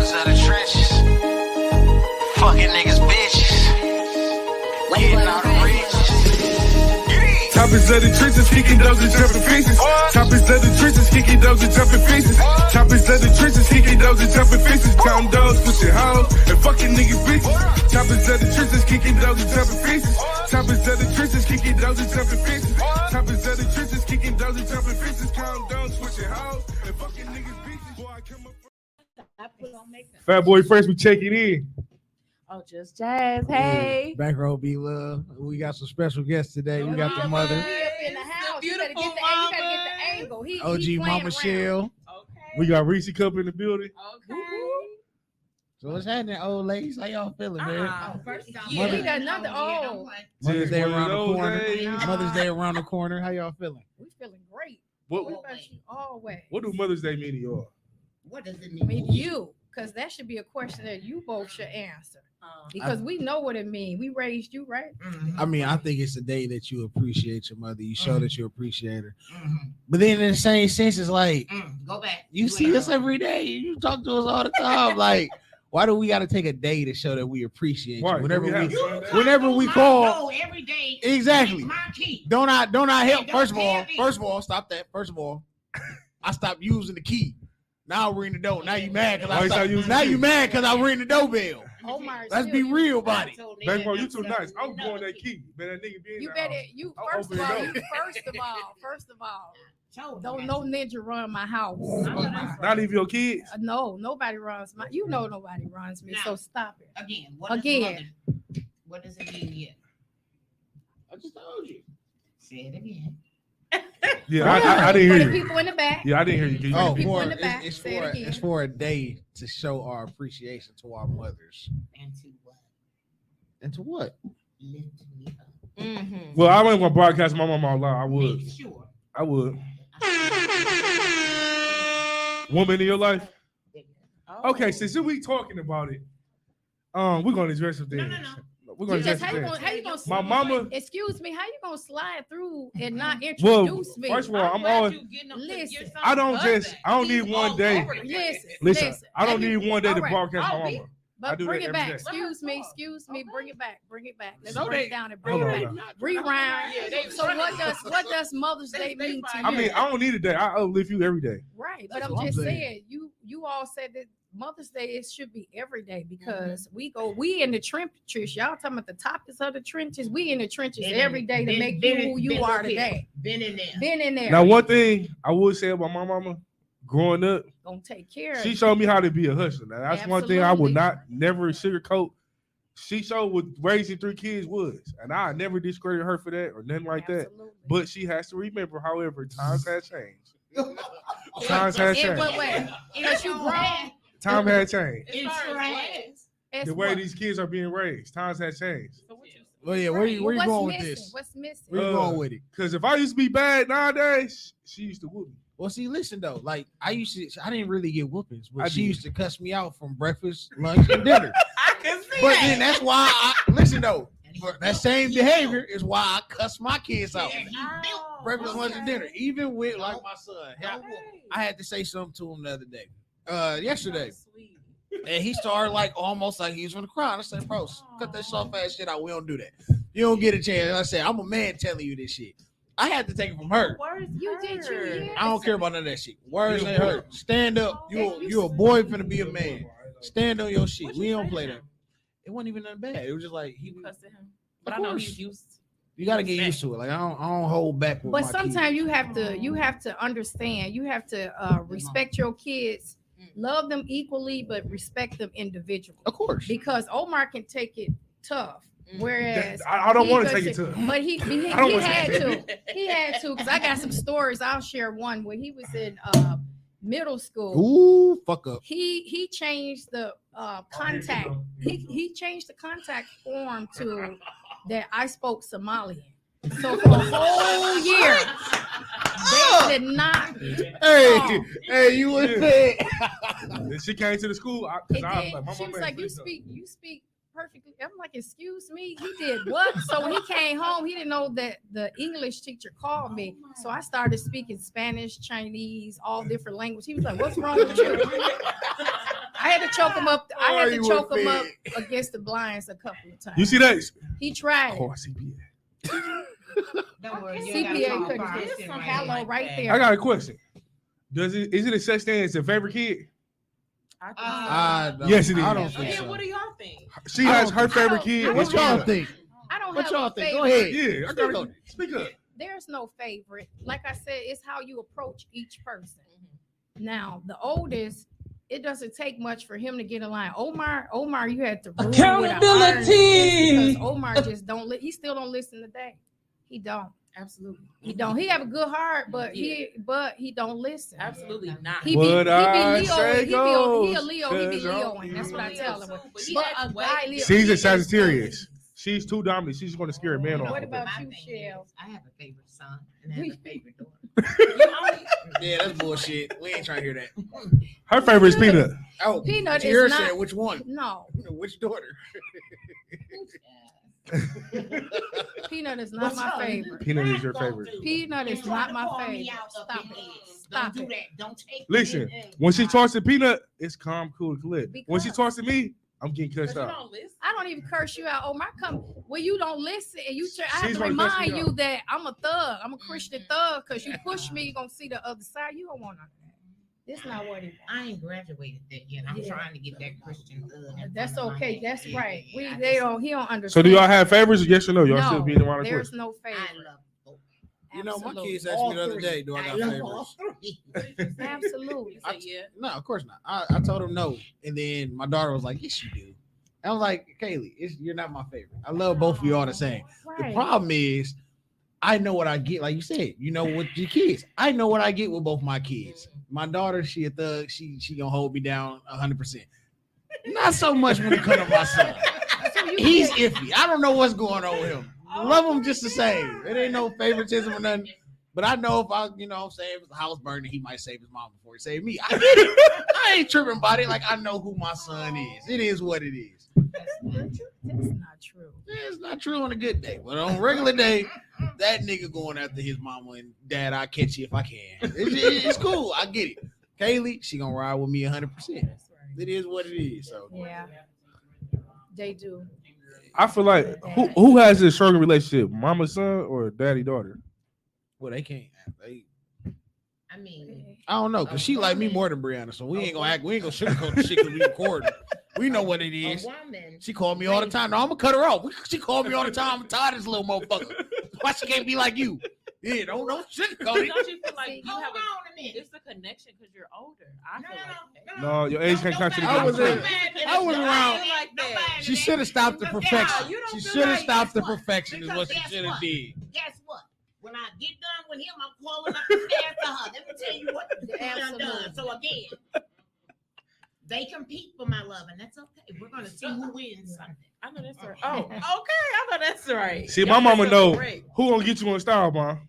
Choppers of the trenches. Fucking niggas, bitches. Getting all the riches. Choppers of the trenches, kicking those and jumping faces. Choppers of the trenches, kicking those and jumping faces. Choppers of the trenches, kicking those and jumping faces. Counting dogs, pushing hoes, and fucking niggas bitches. Choppers of the trenches, kicking those and jumping faces. Choppers of the trenches, kicking those and jumping faces. Choppers of the trenches, kicking those and jumping faces. Counting dogs, pushing hoes, and fucking niggas bitches. Boy, I come up. Fat Boy Fresh, we checking in. Oh, just Jazz. Hey. Back row be love. We got some special guests today. We got the mother. He up in the house. You gotta get the angle. He OG Mama around. Shell. Okay. We got Reese Cup in the building. Okay. So what's happening, old ladies? How y'all feeling, man? Yeah, we got another. Oh, Mother's Day around the corner. Days. Mother's Day around the corner. How y'all feeling? we feeling great. What About you always. do Mother's Day mean to y'all? What does it I mean? mean, you, because that should be a question that you both should answer. Because we know what it means. We raised you, right? Mhm. I mean, I think it's a day that you appreciate your mother. You show that you appreciate her. Mhm. But then in the same sense, it's like Go back. you see us every day. You talk to us all the time. Like, why do we got to take a day to show that we appreciate you? Right, Whenever we have we, Sunday. whenever we I call, know every day. Exactly. It's my key. don't I help? Don't First of tell me. all, stop that. First of all, I stopped using the key. Now I ring the door. Now you mad Why because you I stop stopped. using Now the key? you mad because I ring the doorbell. Omar, Let's be real about it. Bankroll, you too nice. I'm going that key. Man, that nigga be in You the better. house. You I'll first of open all. it up. First of all. Told Don't you. no ninja run my house. Not even your kids. No, nobody runs my. You know nobody runs me. So No. stop it. Again. What does Again. mother- What does it mean yet? I just told you. Say it again. Yeah, I didn't For hear the you. people in the back. Yeah, I didn't hear you. Can you Oh, repeat? people for in the back, it's say it for again. it's for a day to show our appreciation to our mothers. And to what? And to what? Lift me up. Mm-hmm. Well, I wasn't gonna broadcast my mom out loud. I would. Make sure. I would. Woman in your life. Oh. Okay, since we talking about it, we're gonna address some things. No. We're gonna address How some you things. gonna? My mama. Excuse me. How you gonna slide through and not Well, introduce me? first of all, I'm always. Listen. I don't need one day. Listen, I don't need one day to broadcast my mama. I But do bring that it every back. day. Excuse me. Bring it back. Let's So break they- it down and bring Hold it on, back. Rewind. So what does Mother's Day mean to you? I mean, I don't need a day. I uplift you every day. Right, but That's I'm what I'm just saying. saying, you all said that Mother's Day it should be every day because we in the trenches. Y'all talking about the topics of the trenches. We in the trenches every day to make you who you are today. Been in there. Been in there. Now, one thing I would say about my mama, growing up, Gonna take care of she you. showed me how to be a hustler. Now, that's one thing I would Absolutely. never sugarcoat. She showed what raising 3 kids was, and I never discredit her for that or nothing like that. Absolutely. But she has to remember, however, times have changed. Times have In what changed. way? Because you grown. Time had changed. It's trash. As The way what? these kids are being raised, times have changed. Well, yeah, where you What's going with missing? this? What's missing? Where you going with it? Because if I used to be bad nowadays, she used to whoop me. Well, see, listen though, like I didn't really get whoopings, but I she did. used to cuss me out from breakfast, lunch, and dinner. I can see But then that's why listen though, for that same behavior is why I cuss my kids out. Breakfast, lunch, and dinner, even with like my son. Hell, I had to say something to him the other day, yesterday, and he started like almost like he was gonna cry. And I said, "Bro, cut that soft ass shit out. We don't do that. You don't get a chance." And I said, "I'm a man telling you this shit." I had to take it from her. You did you. Yes. I don't care about none of that shit. Words ain't hurt. Stand up. You a boy finna be a man. Stand on your shit. We don't play that. It wasn't even that bad. It was just like he Cussed at him. But I know he's used. You gotta get used to it. Like I don't hold back with But my sometimes kids. you have to understand. You have to respect your kids, love them equally, but respect them individually. Of course. Because Omar can take it tough, whereas I don't he want to does take it to her. But he I don't wanna had take to. it. He had to because I got some stories. I'll share one where he was in middle school. Ooh, fuck up. He changed the contact. He changed the contact form to that I spoke Somalian. So for a whole year, they did not. Hey, you would say Then she came to the school. It I was did. like, my She mama was ain't like, say something. you speak perfectly. I'm like, excuse me, he did what? So when he came home, he didn't know that the English teacher called me. So I started speaking Spanish, Chinese, all different languages. He was like, what's wrong with you? I had to choke him up. I Or had he to was choke him up fed. against the blinds a couple of times. You see that? He tried. Oh, CPA. Don't worry, you CPA got couldn't a get person some right hello like right that. there. I got a question. Is it a such thing as a favorite kid? Yes, it I is. don't think Again, so. what do y'all think? She has her I favorite don't- kid. I What is don't y'all Peanut. think? I don't What have y'all a think? Go favorite. ahead. Yeah, I Speak got on it. Speak up. There's no favorite. Like I said, it's how you approach each person. Now, the oldest, it doesn't take much for him to get in line. Omar, you had to rule with an iron fist because Omar just don't. He still don't listen today. He don't. Absolutely. He don't. He have a good heart, but he don't listen. Absolutely not. He be What I Leo. say He a goes, Leo. He be 'cause Leo, I'm and that's what I tell him. But he But acts a guy way Leo. She's a he is Sagittarius. She's too dominant. She's going to scare a man What off. about My you, thing Shell? is, I have a favorite son and I have a favorite daughter. Yeah, that's bullshit. We ain't trying to hear that. Her favorite is Peanut. Oh, Peanut to your is not- said which one? No, Which daughter? Peanut is not my favorite. Peanut is your favorite. Peanut is not my favorite. Stop Stop it. it. Don't Stop do it. that. Don't take Listen, it. when she talks to Peanut, it's calm, cool, clear. When she Because- talks to me, I'm getting Because cussed you out. don't listen. I don't even curse you out. Oh my, come when you don't listen and you. I have She's to gonna cuss me remind you out. that I'm a thug. I'm a Christian thug because you push me, you gonna see the other side. You don't want none of that. This not what it. I ain't graduated that yet. I'm Yeah. trying to get that Christian thug. in That's front of my okay. head. That's Yeah, right. yeah, I They just- don't. He don't understand. So do y'all have favorites? Yes or no? Y'all No, still beating around the there's bush. no favorite. I love both. You know, my Absolutely. kids asked All me the other three. day, do I got love favorites? all three. Absolutely. You say yeah. No, of course not. I told him no. And then my daughter was like, yes, you do. I was like, Kaylee, you're not my favorite. I love both of you all the same. The Right. problem is, I know what I get. Like you said, you know, with your kids, I know what I get with both my kids. My daughter, she a thug. She gonna hold me down 100%. Not so much when it comes to my son. So you He's get- iffy. I don't know what's going on with him. Love him just the same. It ain't no favoritism or nothing. But I know if I, you know what I'm saying, if the house burning, he might save his mom before he saved me. I get it. I ain't tripping about it. Like, I know who my son is. It is what it is. That's not true. Yeah, it's not true on a good day, but on a regular day, that nigga going after his mama and dad, I'll catch you if I can. It's cool. I get it. Kaylee, she gonna ride with me 100%. It is what it is. So Yeah, they do. I feel like who has a stronger relationship, mama son or daddy daughter? well, they can't. I mean, I don't know, cause she like me more than Brianna, so we ain't gonna act. We ain't gonna sugarcoat the shit cause we recording. We know what it a is. woman. She called me all the time. No, I'm gonna cut her off. She called me all the time. I'm tired of this little motherfucker. Why she can't be like you? Yeah, don't sugarcoat Don't it. you feel like you Hold have on a minute. it's a connection because you're older? I feel like that. No, your age can't count to the I was game. I was around. feel like that. She should have stopped the perfection. you don't She feel should have like- stopped the Guess what? perfection. Is what she Because should have guess did. Guess what? When I get done with him, I'm calling up the stairs to her. Let me tell you what he done Absolutely. done. So again, they compete for my love, and that's okay. We're gonna see who wins Sunday. I know that's right. Oh, okay. I know that's right. See, my Y'all mama so know correct. who gonna get you in style, mom.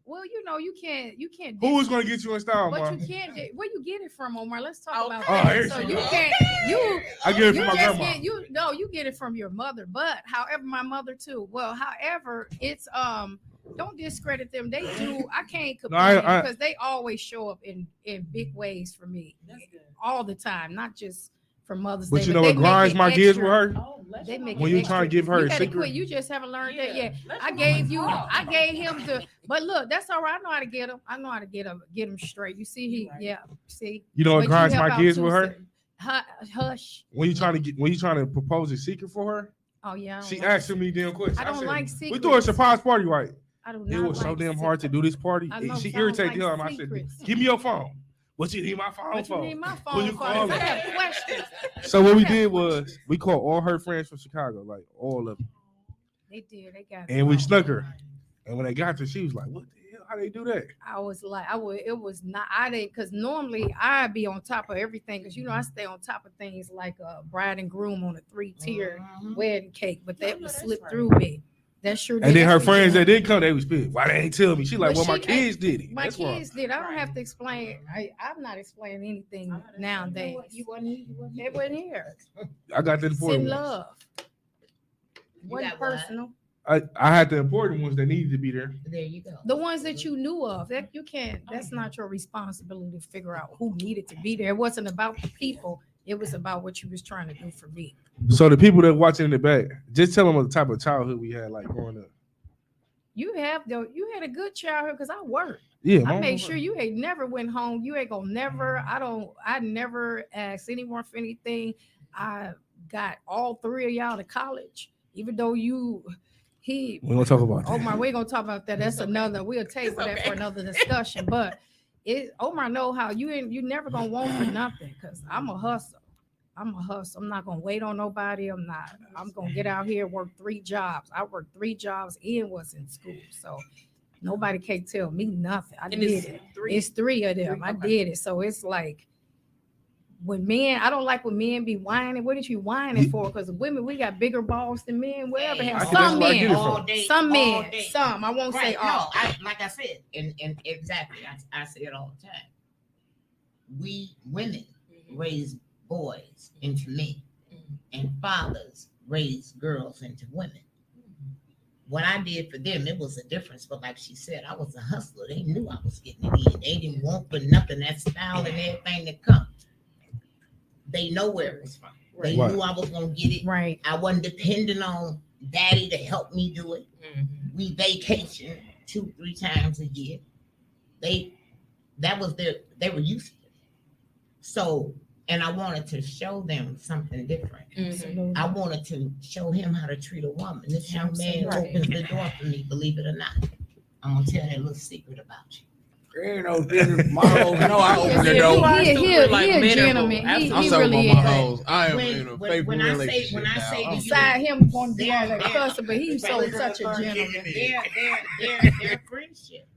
Well, you know, you can't. Who is gonna get you in style, But mom? you can't get where you get it from, Omar. Let's talk Okay. about Oh, that. here So she you goes. can't. You I get it you from my just grandma. get you get it from your mother. But however, my mother too. Well, however, it's don't discredit them. They do. I can't No, complain I- because they always show up in big ways for me That's good. all the time, not just for Mother's But Day. you know they what make grinds it my gears extra. with her? Oh, let's They make When it you extra. trying to give her you a gotta secret? quit. You just haven't learned that yet. let's I go gave you. talk. I gave him the. But look, that's all right. I know how to get him. I know how to get him straight. You see, he Right. yeah. See, You know what But grinds help my out gears too, with her? so- Hush. When you trying to propose a secret for her, Oh yeah. I don't she like- asking me damn questions. I don't said, like we secrets. threw a surprise party, right? I do It not was so like damn hard to do this party. I know, She so I don't irritated like him. I said, secrets. "Give me your phone." What you need my phone What you for? need my Who phone you for? calling? I have questions. So what we did was we called all her friends from Chicago, like all of them, They did. They got. and we snuck her. And when they got there, she was like, "What the hell? How they do that?" I was like, I would. It was not. I didn't because normally I'd be on top of everything because I stay on top of things like a bride and groom on a 3-tier wedding cake, but that know was that's slipped right. through me. That sure. And did. then her That's friends what- that did come, they was pissed. Why they ain't tell me? She like, But "Well, my she- kids did it." My That's why. kids did. I don't Right. have to explain. I'm not explaining anything I know that's nowadays. You wasn't here. You wasn't They here. wasn't here. I got the It's important in ones. love. Wasn't got what? personal. I had the important ones that needed to be there. There you go. The ones that you knew of, that you can't. That's not your responsibility to figure out who needed to be there. It wasn't about the people. It was about what you was trying to do for me. So the people that watching in the back, just tell them the type of childhood we had, like growing up. You had a good childhood because I worked. Yeah, I mama made was sure right. you ain't never went home. You ain't gonna never. I never asked anyone for anything. I got all three of y'all to college, even though We gonna talk about that. Omar, we ain't gonna talk about that. That's another. We'll table that for another discussion. But Omar know how you never gonna want for nothing because I'm a hustle. I'm not gonna wait on nobody. I'm gonna get out here, work 3 jobs. I worked 3 jobs and was in school. So nobody can tell me nothing. I did it. It's 3 of them. I did it. So it's like when men, I don't like when men be whining. What is you whining for? Because women, we got bigger balls than men. Whatever. Hey, Have I some get it men, from. all day, some all men, day. some. I won't say Right. all. No, like I said, and exactly, I say it all the time. We women raise boys into men, and fathers raise girls into women. What I did for them, it was a difference. But like she said, I was a hustler. They knew I was getting it in. They didn't want for nothing. That style and everything that come. They know where it was from. They Right. knew I was gonna get it. Right. I wasn't depending on daddy to help me do it. We vacation 2-3 times a year. They were used to it. So, and I wanted to show them something different. Absolutely. I wanted to show him how to treat a woman. This young man Absolutely. opens the door for me, believe it or not. I'm gonna tell you a little secret about you. You know, my hoes know I open the door. He a gentleman. I'm He sorry really about my is. hoes. I am When- in a when- faithful when I say- relationship when I now. say to I'm you- Beside him going to do all that They're- cussing, but he's so they're- such a gentleman. Their friendship.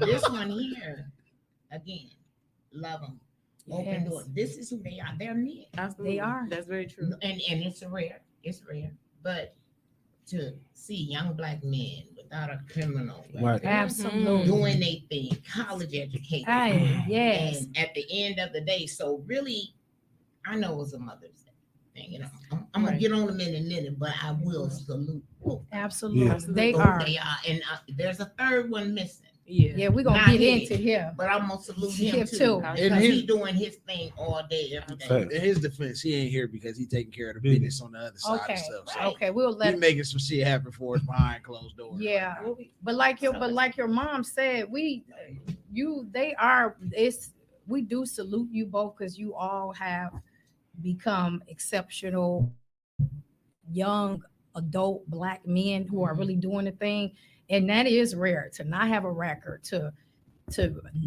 This one here, again, love them. Open Yes. door. This is who they are. They're men. They are. That's very true. And it's rare. It's rare. But to see young black men without a criminal Right. Absolutely. doing their thing, college education. Hey, yes. And at the end of the day, so really, I know it was a Mother's Day thing. You know, I'm gonna Right. get on them in a minute, but I will salute both. Absolutely. Yeah. They Both are. They are, and there's a third one missing. Yeah, we're gonna Not get here. into here. But I'm gonna salute him Him too, too. because And he's his- doing his thing all day, every day. Fact. In his defense, he ain't here because he taking care of the business on the other side Okay. of stuff. So Okay, we'll he let making some shit happen for us behind closed doors. yeah. But like your mom said, we do salute you both because you all have become exceptional young adult black men who are really doing the thing. And that is rare to not have a record, to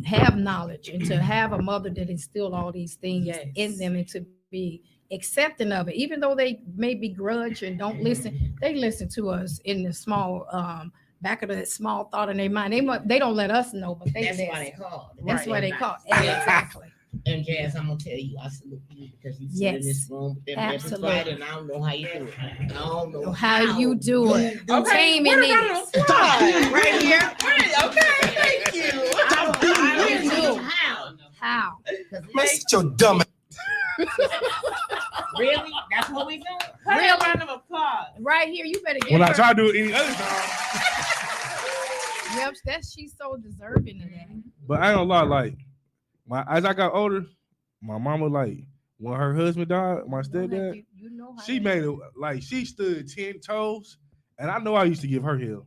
have knowledge and to have a mother that instilled all these things in them and to be accepting of it, even though they may begrudge and don't listen. They listen to us in the small back of the small thought in their mind. They don't let us know, but they That's listen. why they call. That's why they call. Yeah. Exactly. And Jazz, I'm gonna tell you, I salute you because you sit Yes. in this room with them every Absolutely. Friday, and I don't know how you do it. I don't know How you do it. Taming niggas. Right here. Okay, thank you. I You don't know do. how. How? Man, sit your dumb Really? That's what we doing? Real round of applause. Right here, you better get When I her. try to do it any other time, Yep, she's so deserving of that. but I ain't gonna lie, like as I got older, my mama like when her husband died, my stepdad, You know how she that made is. it like she stood 10 toes, and I know I used to give her hell.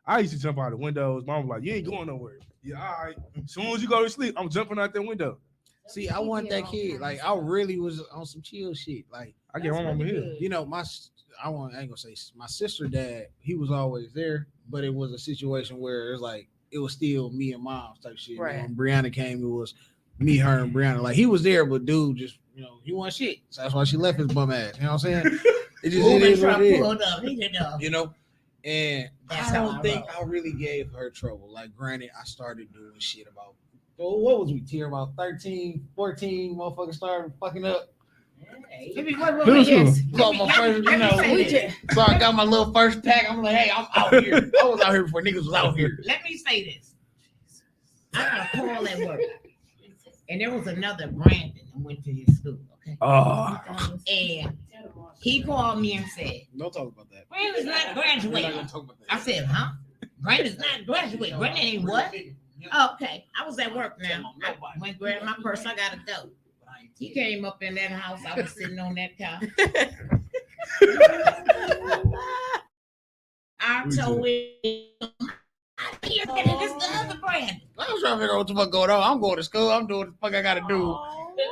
I used to jump out the windows. Mom was like, "You ain't going nowhere." Yeah, all right. As soon as you go to sleep, I'm jumping out that window. See, I want that kid. Like I really was on some chill shit. Like I get my mama hell. you know, I ain't gonna say my sister dad, he was always there, but it was a situation where it's like it was still me and mom type shit. Right. When Brianna came, it was me, her, and Brianna. Like he was there, but dude just he wasn't shit. So that's why she left his bum ass. You know what I'm saying? It just it Moving is what truck it is. pulled up. He did up. You know? And That's I how don't I think roll. I really gave her trouble. Like granted, I started doing shit about what was we tier about 13, 14 motherfuckers started fucking up. Hey, Who's Yes. So my first, let me say We this. just, so I got my little first pack. I'm like, hey, I'm out here. I was out here before niggas was out here. Let me say this. I got a call at work, and there was another Brandon that went to his school. Okay, Oh, and he called me and said, Don't talk about that. "Brandon's not We're not graduating." gonna talk about that. I said, "Huh? Brandon's not graduating. Brandon ain't what?" Oh, okay, I was at work now. I went grab my purse. I gotta go. He came up in that house. I was sitting on that couch. I told him, I can't finish this the other brand. I was trying to figure out what the fuck going on. I'm going to school. I'm doing what the fuck I gotta do.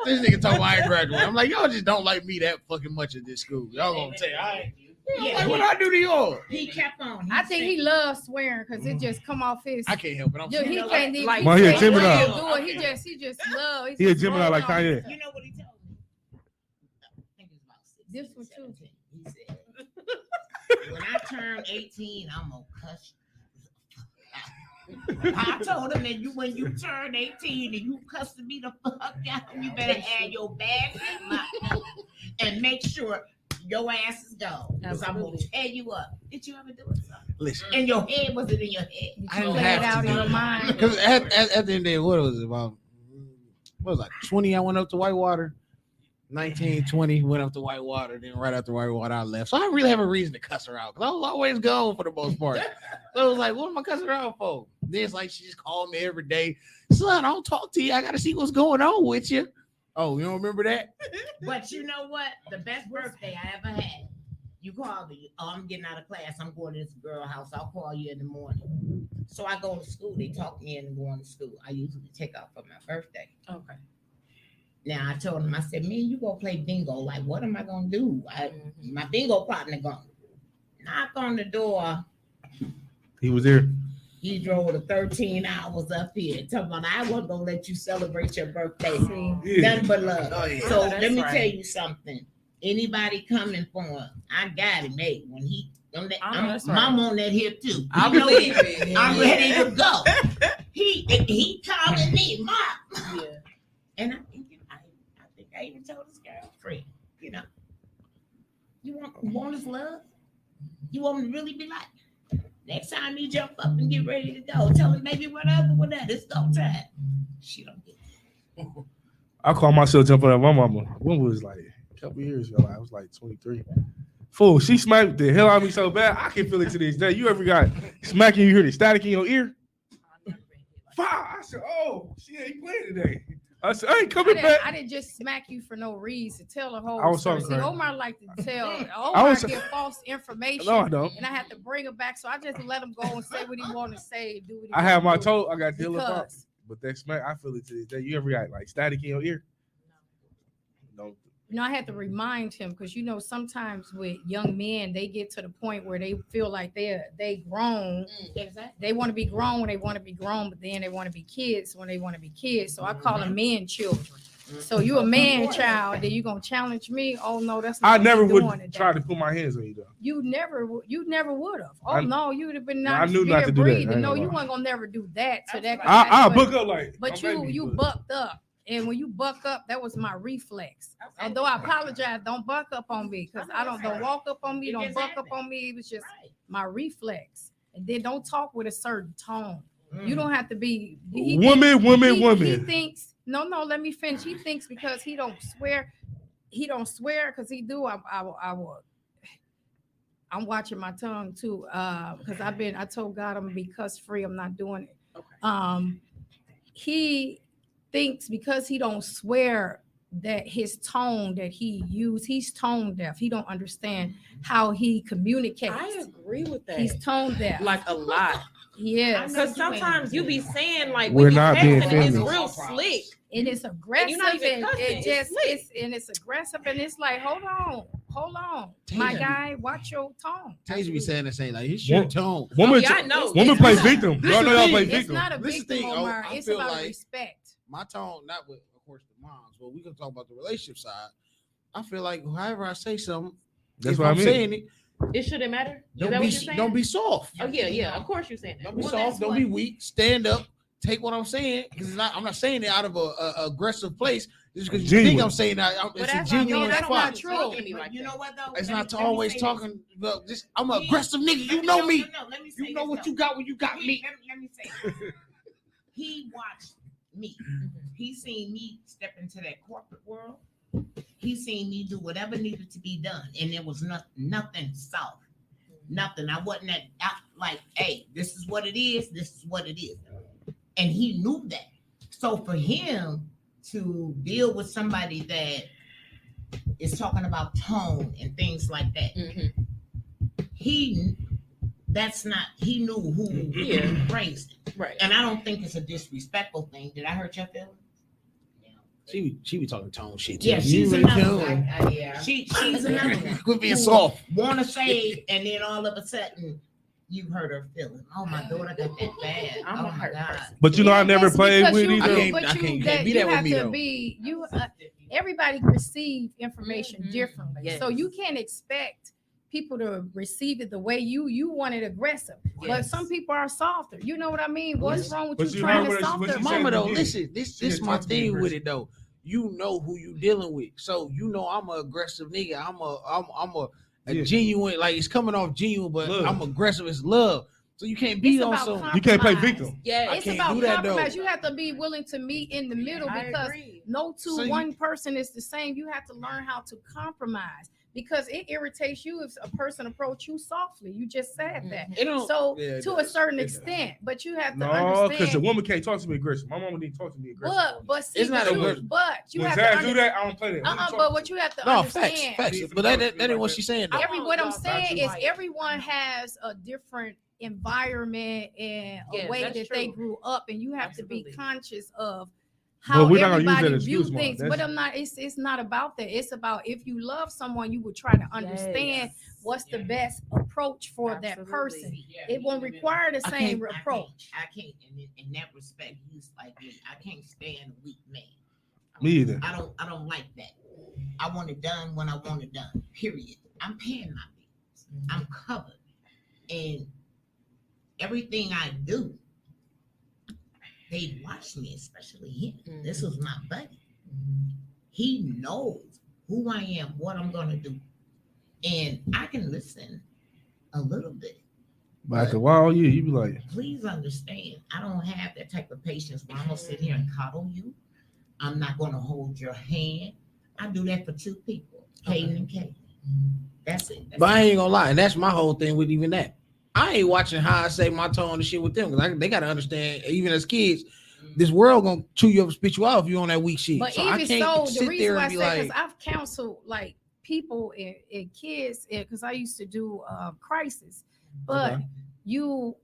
This nigga told me I ain't graduating. I'm like, y'all just don't like me that fucking much at this school. Y'all gonna say I ain't. Yeah, Like, what I do to y'all? he kept on. I think he loves swearing because it just come off his. I can't help it. I'm Dude, he can't even. Like, Man, he a he Gemini. can't do it. He just love. He a Gemini like Kanye. You know what he told me? I think it was about 16, This one too. 17. He said, when I turn 18, I'm gonna cuss you. I told him that when you turn 18 and you cussing me the fuck out, you better have your bag locked up and make sure your ass is gone. Because I'm gonna tear you up. Did you ever do it? Listen, In your head? Was it in your head? I didn't Play it have out to in do your it. mind. Because at the end of the day, what was it about? What was it, like 20? I went up to Whitewater. 19, 20, went up to Whitewater. Then right after Whitewater, I left. So I didn't really have a reason to cuss her out because I was always gone for the most part. So it was like, what am I cussing her out for? Then it's like she just called me every day. Son, I don't talk to you. I got to see what's going on with you. Oh, you don't remember that? But you know what? The best birthday I ever had. You called me. Oh, I'm getting out of class. I'm going to this girl house. I'll call you in the morning. So I go to school. They talk me into going to school. I usually take off for my birthday. Okay. Now I told him, I said, man, you go play bingo. Like, what am I gonna do? My bingo partner gonna knock on the door. He was there. He drove the 13 hours up here. Talking about I wasn't gonna let you celebrate your birthday. Yeah. Nothing but love. Oh, yeah. So That's let me right. tell you something. Anybody coming for him, I got him, mate. When he on that, I know that's Mom right. on that hip too. I You know believe it. it. I'm Yeah. ready to go. He calling me, Mom. Yeah. And I think I even told his girlfriend, you know, you want his love? You want him to really be like, next time you jump up and get ready to go, tell him maybe whatever, it's go time. She don't get it. I call myself jumping at my mama. When was like a couple years ago? I was like 23. Fool, she smacked the hell out of me so bad. I can feel it to this day. You ever got smacking? You hear the static in your ear? Fire! I said, oh, she ain't playing today. I said, I ain't coming back. I didn't just smack you for no reason. Tell the whole I was story. talking See, crazy. Omar like to tell. I Omar was- give false information. No, I don't. And I had to bring him back. So I just let him go and say what he want to say. Do what he I had wanna my do. toe. I got deal up. Because But that smack, I feel it to this day. You ever got like static in your ear? No. I had to remind him because sometimes with young men they get to the point where they feel like they grown. Exactly. They want to be grown when they want to be grown, but then they want to be kids when they want to be kids. So I call them men children. So you a man child, then you gonna challenge me? Oh no, that's not I what never you would doing today. try to put my hands on you though. You never would have. Oh I- no, you would have been I not. knew not to do that. I ain't breathing. No, gonna you lie. weren't gonna never do that to that. I'll guy. book up like. But don't make you me, bucked up. And when you buck up, that was my reflex. Although I apologize, don't buck up on me because I don't walk up on me, It don't just buck up happened. on me. It was just Right. my reflex. And then don't talk with a certain tone. You don't have to be Woman. He thinks no. Let me finish. He thinks because he don't swear because he do. I will. I'm watching my tongue too because I told God I'm gonna be cuss free. I'm not doing it. Okay. He thinks because he don't swear that his tone that he use, he's tone deaf. He don't understand how he communicates. I agree with that. He's tone deaf. Like a lot. Yes. Because sometimes you be saying like We're when you not being texting and it's feminist. real slick. And it's aggressive you're not even and cussing, it it's just slick. it's aggressive and it's like hold on. My Tasia. guy, watch your tone. Tasia be saying the same, like, it's your tone. Woman, yeah, I know. woman It's play not- victim. this Y'all know the y'all thing. play It's victim. not a This is the victim, thing, Omar. I It's feel about like- respect. My tone, not with, of course, the moms, but we can talk about the relationship side. I feel like however I say something, That's if what I I'm mean. saying it, It shouldn't matter. Is don't that be what you're saying? don't be soft. Oh yeah. Of course you're saying that. Don't be Well, soft. that's Don't what- be weak. Stand up. Take what I'm saying because I'm not saying it out of a aggressive place. Just because you think Genuine. I'm saying that it's a that's genuine that's spot. not true. Talking to me But like you that. know what though? It's Let not me- let me always say talking. Well, just I'm an He- aggressive nigga. this. You know me. No, let me say You know this, what though. you got when you got me. Let me say this. He watched me. He seen me step into that corporate world. He seen me do whatever needed to be done, and there was nothing soft. Nothing. I wasn't like, hey, this is what it is. This is what it is. And he knew that. So for him to deal with somebody that is talking about tone and things like that. He knew who raised him. Right. And I don't think it's a disrespectful thing. Did I hurt your feelings? She be talking tone shit too. Yeah, she's You another know. one. She's another one. Quit being who soft. Wanna say, and then all of a sudden you hurt her feeling. Oh, my daughter got that bad. I'm Oh a my hurt God. person. But you know, I never It's played because with you either. do, I but can't you be that that you with have me, to though. be you. Everybody receive information differently, Yes. so you can't expect people to receive it the way you want it aggressive. But Yes. some people are softer. You know what I mean? What's wrong with But you you trying heard to what she softer? said. Mama though, Yeah. listen, this Yeah, my talk to me, thing with Chris. it though. You know who you dealing with, so you know I'm an aggressive nigga. I'm a Yeah. genuine, like it's coming off genuine, but Love. I'm aggressive as love. So you can't be It's on about some. You can't play compromise. victim. Yeah. It's can't about do that, though. compromise. You have to be willing to meet in the middle I because agree. no two So you- one person is the same. You have to learn how to compromise because it irritates you if a person approach you softly. You just said that. It don't. So Yeah, it to a does. certain It does. extent, but you have to No, because the understand. woman can't talk to me aggressive. My mama didn't talk to me aggressive. But see, It's not but you, aggressive. but you When have Zaz to do that, I don't play that. but what you have to No, facts, understand. facts. Need for But the that talk to me ain't like what that. she's saying though. What I'm y'all saying to is like- everyone has a different environment and a Yes, way that's that they true. grew up, and you have to be Absolutely. conscious of But how we're not gonna use that everybody as view excuse, Mom. things. That's- But I'm not. It's not about that. It's about if you love someone, you would try to understand what's the best approach for that Absolutely. person. It won't require the same approach. I can't in that respect, he's like me. I can't stand a weak man. Me either. I don't like that. I want it done when I want it done. Period. I'm paying my bills. I'm covered. And everything I do, they watch me, especially him. This was my buddy. He knows who I am, what I'm gonna do. And I can listen a little bit. But after a while, you be like, Please understand, I don't have that type of patience where I'm gonna sit here and coddle you. I'm not gonna hold your hand. I do that for two people, Caden and Kate. That's it. But I ain't gonna lie, and that's my whole thing with even that. I ain't watching how I say my tone and shit with them because they gotta understand, even as kids, this world gonna chew you up and spit you out if you on that weak shit. But So I even can't so, the sit reason there why I and be say because like, I've counseled like people and kids because I used to do crisis, but Okay. you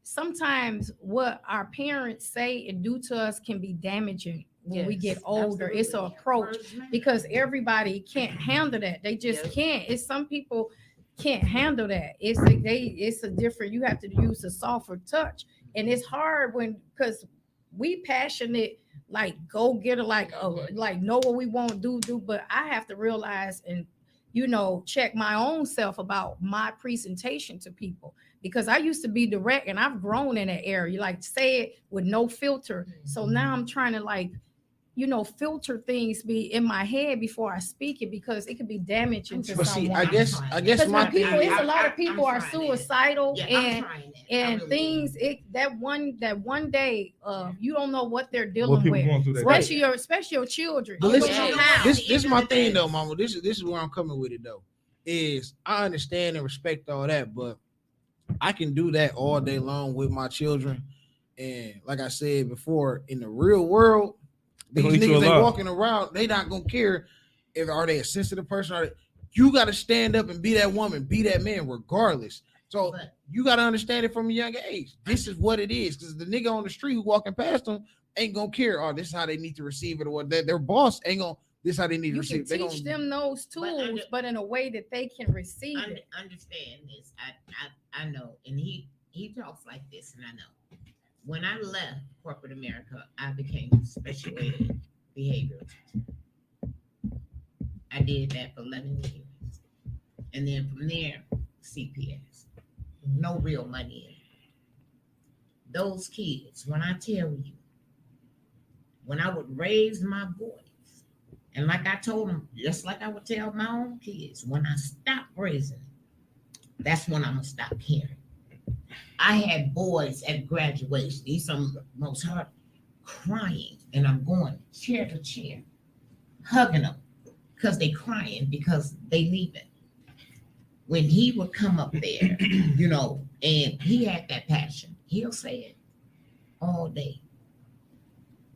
sometimes what our parents say and do to us can be damaging when we Yes, get older. It's an absolutely. approach because everybody can't handle that. They just Yep. can't. It's some people can't handle that. It's a different. You have to use a softer touch, and it's hard when because we passionate like go get it like know what we want to do. But I have to realize and check my own self about my presentation to people because I used to be direct and I've grown in that area. Like say it with no filter. So now I'm trying to like filter things be in my head before I speak it because it could be damaging to but see, someone. I guess because my when people, thing. it's a lot of I'm people are trying that. suicidal Yeah, and I'm trying that. I and really things. That one day, you don't know what they're what dealing people with, going through that especially day. your children. But You listen, don't know Yeah. how. this my thing though, Mama. This is where I'm coming with it though. Is I understand and respect all that, but I can do that all day long with my children. And like I said before, in the real world, They these gonna eat you niggas they alive. walking around, they not gonna care if are they a sensitive person. You got to stand up and be that woman, be that man, regardless. So But- you got to understand it from a young age. This is what it is, because the nigga on the street who walking past them ain't gonna care. Oh, this is how they need to receive it, or their boss ain't gonna. This is how they need to You receive can it. They teach gonna, them those tools, but in a way that they can receive it. Understand this. I know, and he talks like this, and I know. When I left corporate America, I became a special ed behavioral teacher. I did that for 11 years, and then from there, CPS. No real money in it. Those kids, when I tell you, when I would raise my voice, and like I told them, just like I would tell my own kids, when I stop raising it, that's when I'm gonna stop caring. I had boys at graduation, these some of the most hard crying, and I'm going chair to chair, hugging them because they crying because they leaving. When he would come up there, and he had that passion, he'll say it all day.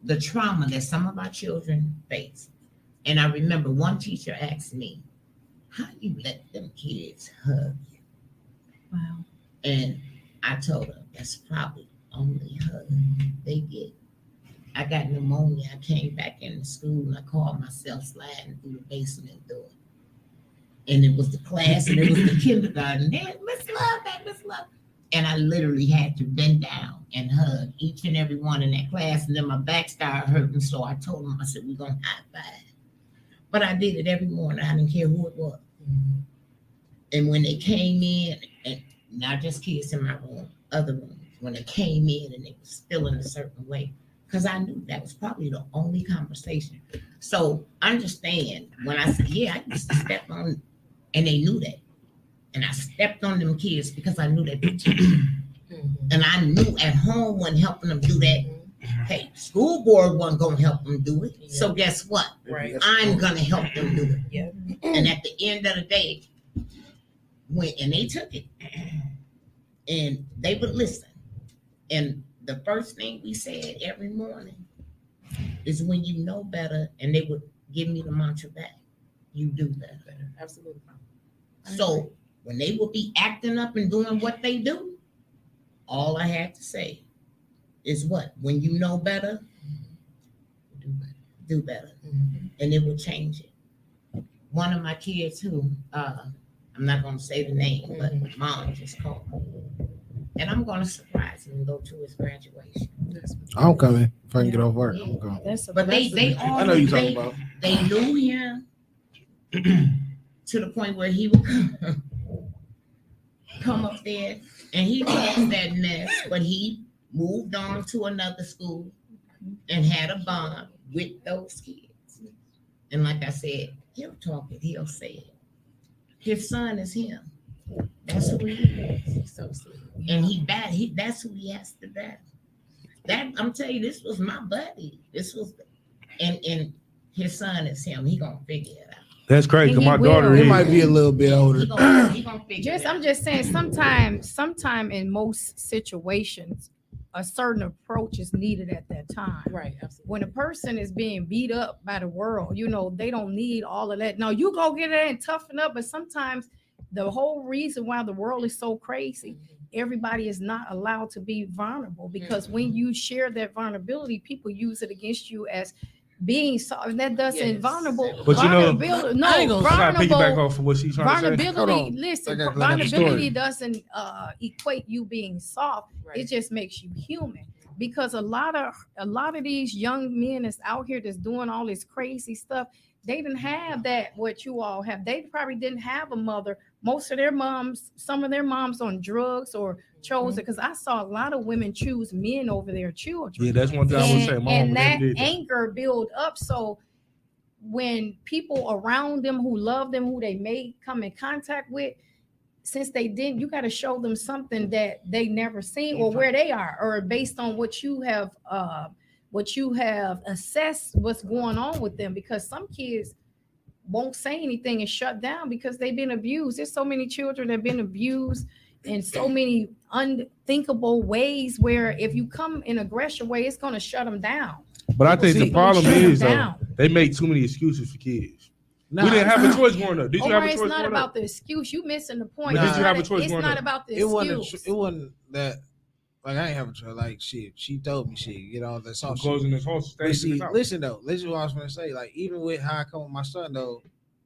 the trauma that some of our children face. And I remember one teacher asked me, "How you let them kids hug you?" Wow. And I told her, "That's probably the only hug they get." I got pneumonia. I came back into school and I called myself sliding through the basement door. And it was the class and it was the kindergarten. There, Miss Love, that Miss Love. And I literally had to bend down and hug each and every one in that class. And then my back started hurting. So I told them, I said, "We're going to high five." But I did it every morning. I didn't care who it was. And when they came in, and not just kids in my room, other rooms, when they came in and they was feeling a certain way, because I knew that was probably the only conversation. So understand when I said, yeah, I used to step on, and they knew that. And I stepped on them kids because I knew that. And I knew at home wasn't helping them do that. Hey, school board wasn't going to help them do it. So guess what? Right. I'm going to help them do it. Yeah. And at the end of the day, and they took it, and they would listen. And the first thing we said every morning is, when you know better, and they would give me the mantra back, you do better. Absolutely. So when they would be acting up and doing what they do, all I had to say is what? When you know better, do better. And it would change it. One of my kids who, I'm not going to say the name, but mom just called me. And I'm going to surprise him and go to his graduation. I'm coming if I can get off work. I'm coming. That's a But they I know you're talking they, about. they knew him to the point where he would come up there and he caused that mess, but he moved on to another school and had a bond with those kids. And like I said, he'll talk it, he'll say it. His son is him. That's who he is. He's so sweet. And that's who he has to battle. That I'm telling you, this was my buddy. This was, and his son is him. He gonna figure it out. That's crazy. And he My will. daughter He is. might be a little bit older. He gonna figure it out. I'm just saying, sometime in most situations, a certain approach is needed at that time. Right. Absolutely. When a person is being beat up by the world, they don't need all of that. Now you go get it and toughen up, but sometimes the whole reason why the world is so crazy, everybody is not allowed to be vulnerable, because when you share that vulnerability, people use it against you as being soft. And that doesn't Yes. But But vulnerability, I ain't no, gonna- I gotta piggyback vulnerable. off of what she's trying to say. Vulnerability, Hold on. listen, I got the vulnerability story. doesn't equate you being soft. Right. It just makes you human. Because a lot of these young men that's out here that's doing all this crazy stuff, they didn't have that what you all have. They probably didn't have a mother. Most of their moms, some of their moms on drugs or chose it, because I saw a lot of women choose men over their children. Yeah, that's one thing I would say. Mom And and that them did that. anger build up. So when people around them who love them, who they may come in contact with, since they didn't, you got to show them something that they never seen, or where they are, or based on what you have assessed what's going on with them. Because some kids won't say anything and shut down because they've been abused. There's so many children that have been abused in so many unthinkable ways, where if you come in aggression way, it's going to shut them down. But I think the People problem shut them is, though, down. they make too many excuses for kids. Nah, We didn't have a choice growing up. Did you Omar, have a choice it's not growing about up? the excuse. You missing the point. But did It's you not have a choice It's growing not up? about the it excuse. wasn't that. Like, I ain't have a choice. Like, shit, she told me shit. That's all. I'm closing this house. But Stay in this house. listen though, listen what I was gonna say. Like, even with how I come with my son though,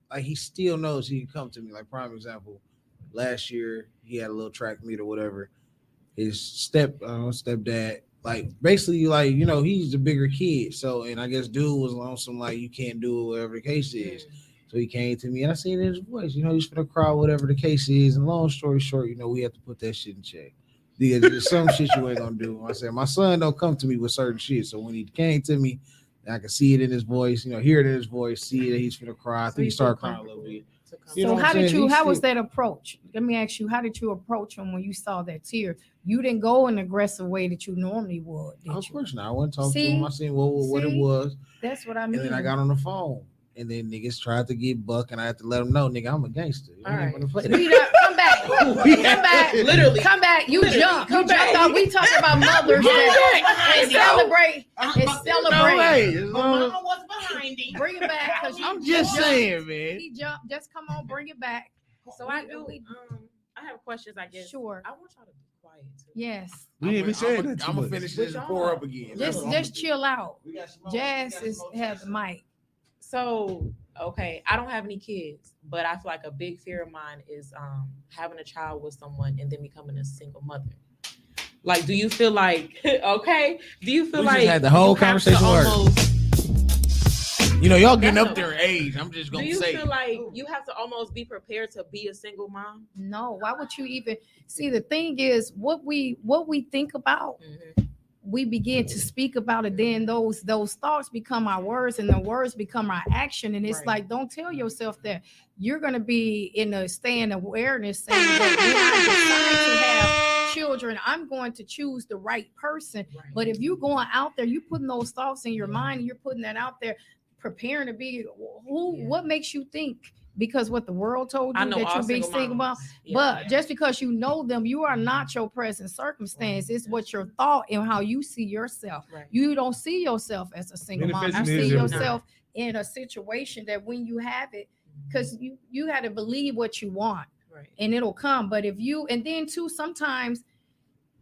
like, he still knows he can come to me. Like, prime example, last year he had a little track meet or whatever. His stepdad, like, basically, like, he's the bigger kid. So, and I guess dude was on some like, you can't do it, whatever the case is. So he came to me and I seen in his voice, he's gonna cry, whatever the case is. And long story short, we have to put that shit in check. There's some shit you ain't gonna do. I said, my son don't come to me with certain shit. So when he came to me, I could see it in his voice, hear it in his voice, see that he's gonna cry. I think he started crying a little bit. You know So what I'm saying? how was that approach? Let me ask you, how did you approach him when you saw that tear? You didn't go an aggressive way that you normally would, did Of you? course not. I went to talk to See? him. I seen what it See? was. That's what I And mean. then I got on the phone. And then niggas tried to get buck, and I had to let them know, nigga, I'm a gangster. You All ain't right. gonna play Speed that. up, come back. Come back. Literally. Come back. You Literally, jump. come You jumped back. off. We talking about mothers that and celebrate. And No celebrate. way. But Mama was behind him. Bring it back. 'Cause you I'm just jumped. saying, man. He jumped. Just come on, bring it back. So I do. I have questions. I guess. Sure. I want y'all to be quiet too. Yes. We ain't even saying that too I'm gonna much. finish this and pour up again. Just chill out. Jazz has the mic. So okay, I don't have any kids, but I feel like a big fear of mine is having a child with someone and then becoming a single mother. Like, do you feel like okay? Do you feel We like just had the whole you have to conversation already. almost- You know, y'all getting That's up there in age. I'm just Do gonna you say. feel like you have to almost be prepared to be a single mom? No, why would you even see? The thing is, what we think about, we begin to speak about it. Then those thoughts become our words, and the words become our action. And it's Right. like, don't tell yourself that you're gonna be in a stand awareness saying that when I decide to have children, I'm going to choose the right person. Right. But if you're going out there, you putting those thoughts in your mind, and you're putting that out there, preparing to be who? Yeah. What makes you think? Because what the world told I you know that all you be single single mom. moms. Yeah. But just because you know them, you are not your present circumstance. It's what your thought and how you see yourself. Right. You don't see yourself as a single mom. You Manifesting see is everything. yourself in a situation that when you have it, because you got to believe what you want Right. and it'll come. But if you, and then too, sometimes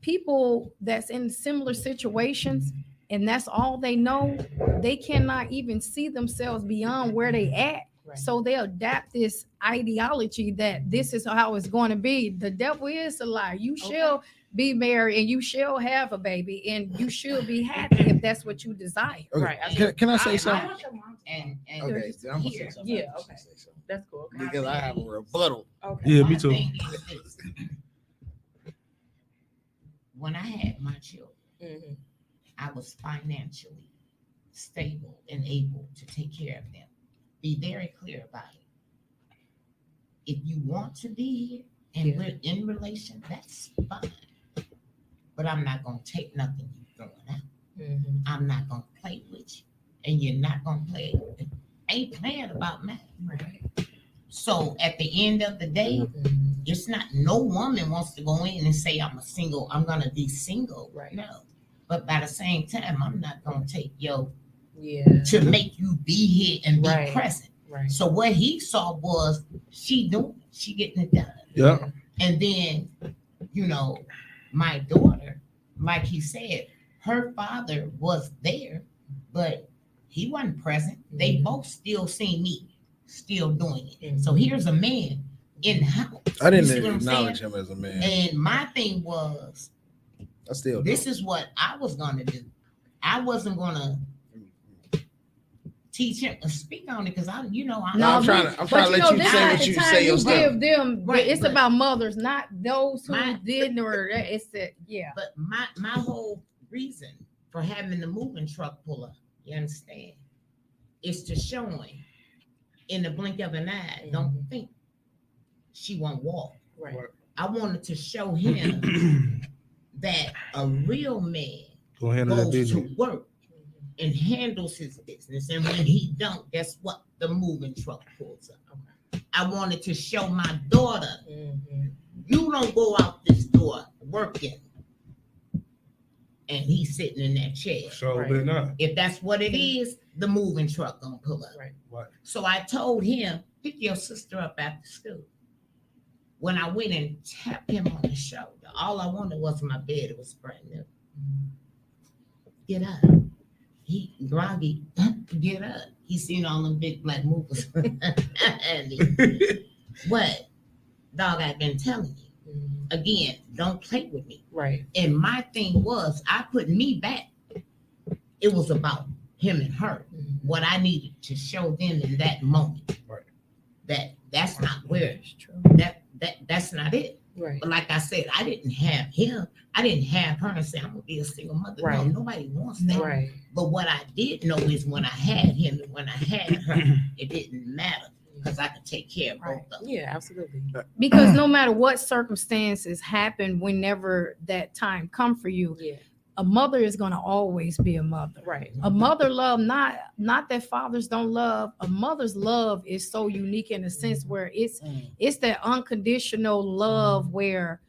people that's in similar situations and that's all they know, they cannot even see themselves beyond where they at. Right. So they adapt this ideology that this is how it's going to be. The devil is a lie. You shall be married and you shall have a baby and you should be happy if that's what you desire. Okay. Right. Can I say something? want your mom to- And Okay, then I'm gonna say here, something. Yeah, okay. That's cool. Okay. Because I have a rebuttal. Okay. Yeah, my me too. thing is this. When I had my children, Mhm. I was financially stable and able to take care of them. Be very clear about it. If you want to be here and we're in relation, that's fine. But I'm not gonna take nothing you throwing out. Mhm. I'm not gonna play with you, and you're not gonna play. Ain't playing about me. Right. So at the end of the day, Mhm. it's not no woman wants to go in and say I'm gonna be single. Right. No. But by the same time, I'm not gonna take Yeah. to make you be here and be Right. present. Right. So what he saw was she getting it done. Yeah. And then, my daughter, like he said, her father was there, but he wasn't present. They Mhm. both still see me still doing it. Mhm. So here's a man in the house. I didn't You see what I'm acknowledge saying? him as a man. And my thing was, I still this do. is what I was gonna do. I wasn't gonna teach him to speak on it because I'm No, I'm trying to but let you this say is what the you time say yourself. give them. Right, It's but- about mothers, not those who My- didn't or that. It's the But my whole reason for having the moving truck pull up, you understand, is to show him in the blink of an eye, don't think she won't walk. Right. I wanted to show him that a real man Go handle that goes business. to work and handles his business. And when he don't, guess what? The moving truck pulls up. I wanted to show my daughter, Mhm. you don't go out this door working and he's sitting in that chair. So Right. they're not. If that's what it is, the moving truck gonna pull up. Right. Right. So I told him, pick your sister up after school. When I went and tapped him on the shoulder, all I wanted was my bed. It was brand new. Get up. He groggy, get up. He seen all them big black movers. What? Dog, I've been telling you. Mhm. Again, don't play with me. Right. And my thing was, I put me back. It was about him and her. Mhm. What I needed to show them in that moment. Right. That's not where It's true. that's not it. Right. But like I said, I didn't have him. I didn't have her and say I'm gonna be a single mother. Right. No, nobody wants that. Right. But what I did know is when I had him and when I had her, it didn't matter because I could take care of Right. both of them. Yeah, absolutely. because no matter what circumstances happen, whenever that time come for you, Yeah. a mother is going to always be a mother. Right. A mother love, not that fathers don't love. A mother's love is so unique in a sense where it's that unconditional love where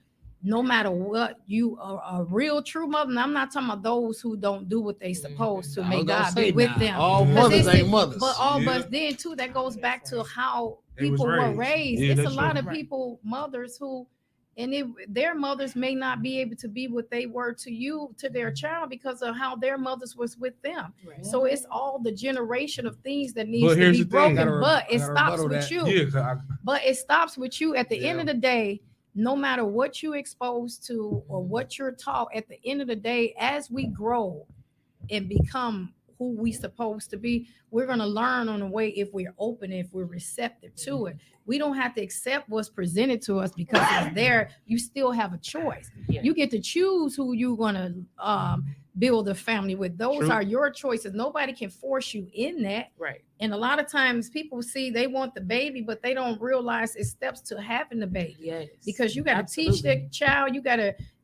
no matter what, you are a real true mother. And I'm not talking about those who don't do what they supposed to. I May was gonna God say be with now, them. all 'Cause mothers it's- ain't mothers. But then too, that goes back to how They was people were raised. raised. Yeah, It's a that's lot true. of people, mothers who, and their mothers may not be able to be what they were to their child because of how their mothers was with them. Right. So it's all the generation of things that needs But to here's be the thing. broken. But I it gotta stops rebuttal with that. you. Yeah, 'cause I, But it stops with you at the end Yeah. of the day. No matter what you exposed to or what you're taught, at the end of the day, as we grow and become who we supposed to be, we're going to learn on the way if we're open, if we're receptive to it. We don't have to accept what's presented to us because it's there. You still have a choice. Yeah. You get to choose who you're going to build a family with. Those True. are your choices. Nobody can force you in that. Right. And a lot of times people see they want the baby, but they don't realize it's steps to having the baby. Yes. Because you got to teach the child.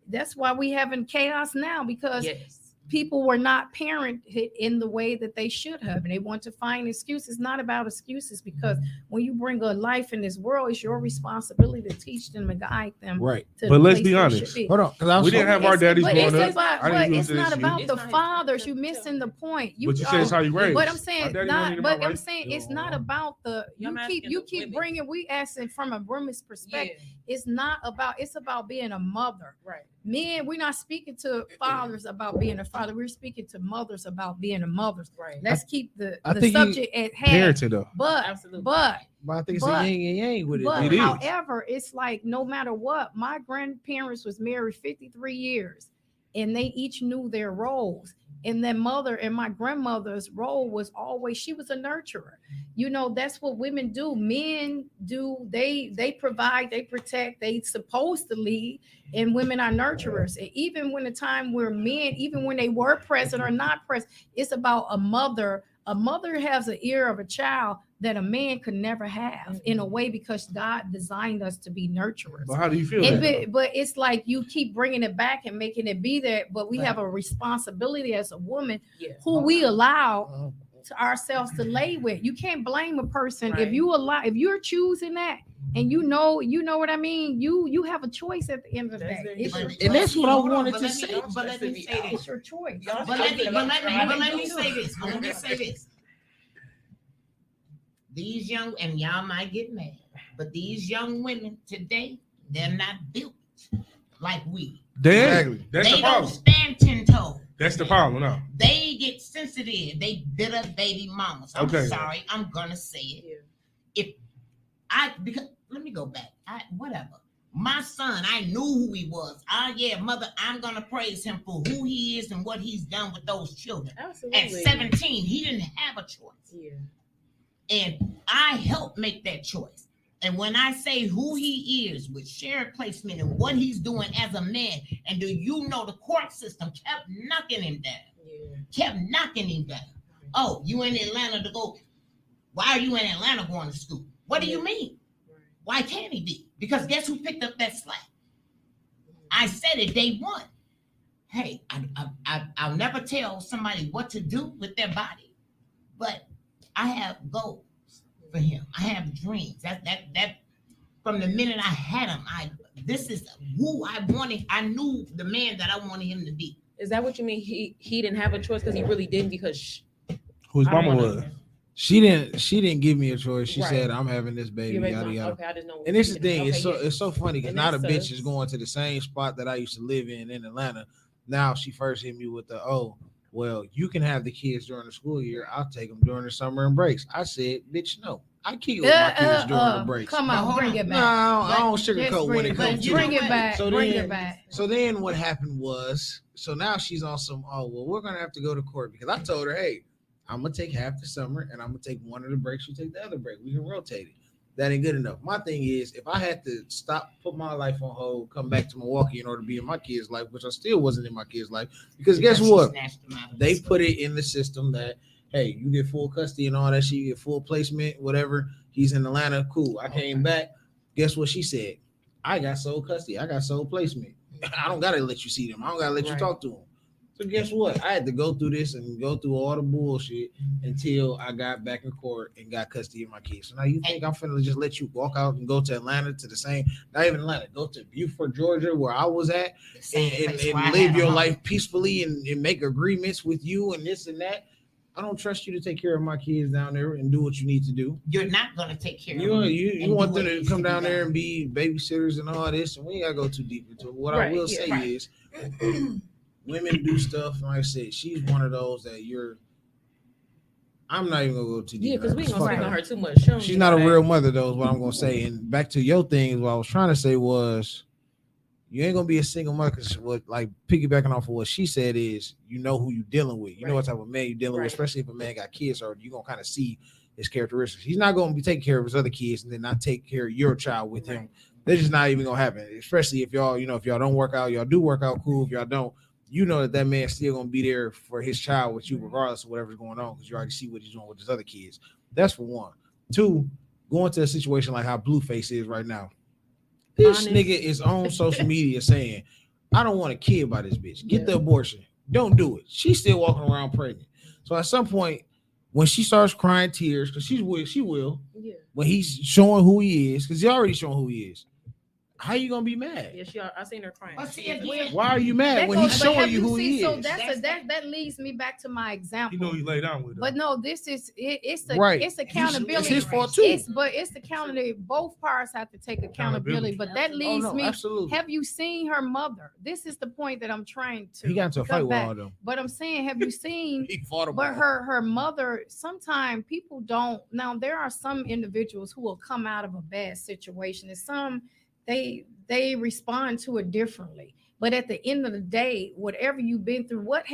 That's why we having chaos now, because Yes. people were not parented in the way that they should have, and they want to find excuses. Not about excuses, because when you bring a life in this world, it's your responsibility to teach them and guide them. Right. To But the let's place be they honest. should be. Hold on, because we didn't have our daddies But growing it's up. about, I but didn't use it's this not shit. about It's the not- fathers. You're missing the point. But you said it's how you raised. But I'm My saying daddy wasn't not. even But my I'm wife. saying it's not about the. Yeah, I'm You asking keep the bringing. We asking from a woman's perspective. It's not about. It's about being a mother. Right. Men, we're not speaking to fathers about being a father. We're speaking to mothers about being a mother. Right. Let's keep I the think subject at hand. Parenting though. Absolutely. But I think it's But- a yin and yang with it. but It is. however, it's like no matter what, my grandparents was married 53 years and they each knew their roles. And their mother and my grandmother's role was always, she was a nurturer. You know, that's what women do. Men do, they provide, they protect, they supposed to lead, and women are nurturers. And even when the time where men, even when they were present or not present, it's about a mother. A mother has the ear of a child that a man could never have in a way, because God designed us to be nurturers. But how do you feel? And that? but it's like you keep bringing it back and making it be that, but we have a responsibility as a woman Yeah. who we allow to ourselves to lay with. You can't blame a person Right. if you're choosing that, and you know what I mean. You have a choice at the end of the That's day. very It's true. your And that's what I Hold on, wanted but to let me- say. But let me say it's this. your choice. But let me say this. But let me say this. These young, and y'all might get mad, but these young women today, they're not built like we. Damn, Exactly. that's They the don't problem. stand 10 toes. That's the problem. No. They get sensitive. They bitter baby mamas. I'm Okay. sorry. I'm gonna say it. Because let me go back. Whatever. My son, I knew who he was. Yeah, mother, I'm gonna praise him for who he is and what he's done with those children. Absolutely. At 17, he didn't have a choice. Yeah. And I helped make that choice. And when I say who he is with shared placement and what he's doing as a man, and do you know the court system kept knocking him down? Yeah. Kept knocking him down. Oh, you in Atlanta to go? Why are you in Atlanta going to school? What do you mean? Right. Why can't he be? Because guess who picked up that slack? I said it day one. Hey, I'll never tell somebody what to do with their body, but I have goals for him. I have dreams. That from the minute I had him, this is who I wanted. I knew the man that I wanted him to be. Is that what you mean? He didn't have a choice because he really didn't, because Whose I don't mama wanna- was? She didn't give me a choice. She Right. said, "I'm having this baby." you Yada yada. okay, I just know. And this is the thing. Okay, It's yeah. so funny because And now the that's bitch us. is going to the same spot that I used to live in Atlanta. Now she first hit me with the, "Oh, well, you can have the kids during the school year. I'll take them during the summer and breaks." I said, "Bitch, no. I can't with my kids during the breaks." Come But on, hold bring on. it No, back. I don't Just sugarcoat when it bring- comes to bring it. it back. So Bring then- it back. So then what happened was, so now she's on some, "Oh, well, we're gonna have to go to court," because I told her, "Hey, I'm gonna take half the summer and I'm gonna take one of the breaks. You take the other break. We can rotate it." That ain't good enough. My thing is, if I had to stop, put my life on hold, come back to Milwaukee in order to be in my kid's life, which I still wasn't in my kid's life, because guess She what? snatched him out of They the put it in the system that, hey, you get full custody and all that shit, you get full placement, whatever. He's in Atlanta, cool. I came back. Guess what she said? I got sole custody. I got sole placement. I don't gotta let you see them. I don't gotta let you Right. talk to them. So guess what? I had to go through this and go through all the bullshit until I got back in court and got custody of my kids. So now you think I'm finna just let you walk out and go to Atlanta to the same, not even Atlanta, go to Beaufort, Georgia, where I was at, and live your life peacefully and make agreements with you and this and that. I don't trust you to take care of my kids down there and do what you need to do. You're not going to take care of You them. You want them to come down there and be babysitters and all this, and we ain't gotta go too deep into it. What I will say is women do stuff. Like I said, she's one of those that I'm not even gonna go too deep. Yeah, because we ain't gonna speak on her too much. She's not a real mother, though, is what I'm gonna say. And back to your thing, what I was trying to say was you ain't gonna be a single mother, because what, like, piggybacking off of what she said is, you know who you dealing with. You know what type of man you dealing with, especially if a man got kids, or you gonna kind of see his characteristics. He's not gonna be taking care of his other kids and then not take care of your child with him. That's just not even gonna happen. Especially if y'all, if y'all don't work out, y'all do work out, cool. If y'all don't, you know that man's still gonna be there for his child with you, regardless of whatever's going on, because you already see what he's doing with his other kids. That's for one. Two, going to a situation like how Blueface is right now. This nigga is on social media saying, I don't want a kid by this bitch. Get the abortion. Don't do it. She's still walking around pregnant. So at some point, when she starts crying tears, because she will, when he's showing who he is, because he's already showing who he is, how you gonna be mad? Yeah, I seen her crying. Why are you mad when he's showing you who he is? So that leads me back to my example. You know he laid down with her. But no, this is it's accountability. It's his fault too. It's accountability. Both parts have to take accountability. But that leads me. Absolutely. Have you seen her mother? This is the point that I'm trying to. He got into a fight with all of them. But I'm saying, have you seen? He fought them. But her mother. Sometimes people don't. Now there are some individuals who will come out of a bad situation, and some. They respond to it differently. But at the end of the day, whatever you've been through, what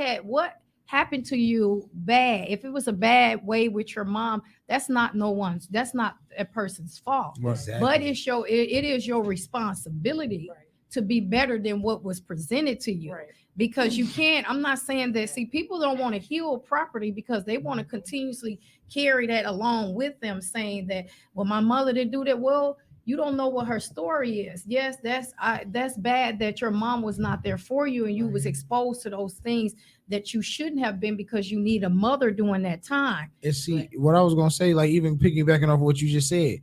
happened to you bad, if it was a bad way with your mom, that's not a person's fault. Exactly. But it is your responsibility to be better than what was presented to you. Because you can't, I'm not saying that, see, people don't want to heal property because they want to continuously carry that along with them, saying that, well, my mother didn't do that. Well, you don't know what her story is. Yes, that's bad that your mom was not there for you and you was exposed to those things that you shouldn't have been because you need a mother during that time. And see, what I was gonna say, like even piggybacking off of what you just said,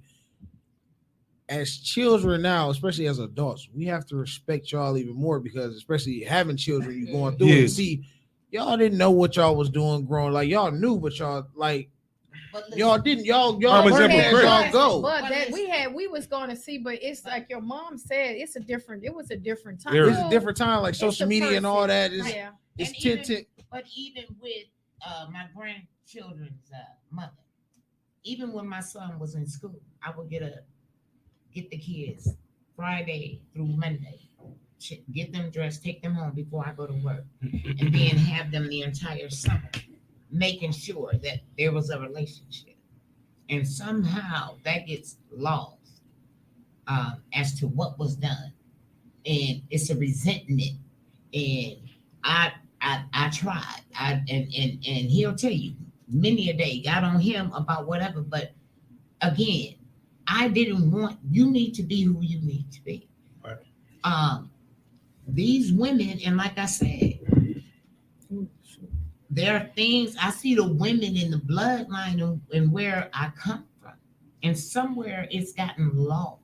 as children now, especially as adults, we have to respect y'all even more, because especially having children, you're going through it. See, y'all didn't know what y'all was doing growing. Like y'all knew, but y'all y'all didn't. Y'all go. But that we was going to see, but it's like your mom said, it was a different time. It was a different time, like social media and all that. It's tinted. But even with my grandchildren's mother, even when my son was in school, I would get the kids Friday through Monday, get them dressed, take them home before I go to work, and then have them the entire summer, making sure that there was a relationship. And somehow that gets lost as to what was done. And it's a resentment. And I tried. And he'll tell you many a day, got on him about whatever. But again, I didn't want, you need to be who you need to be. Right. These women, and like I said, there are things, I see the women in the bloodline and where I come from. And somewhere it's gotten lost.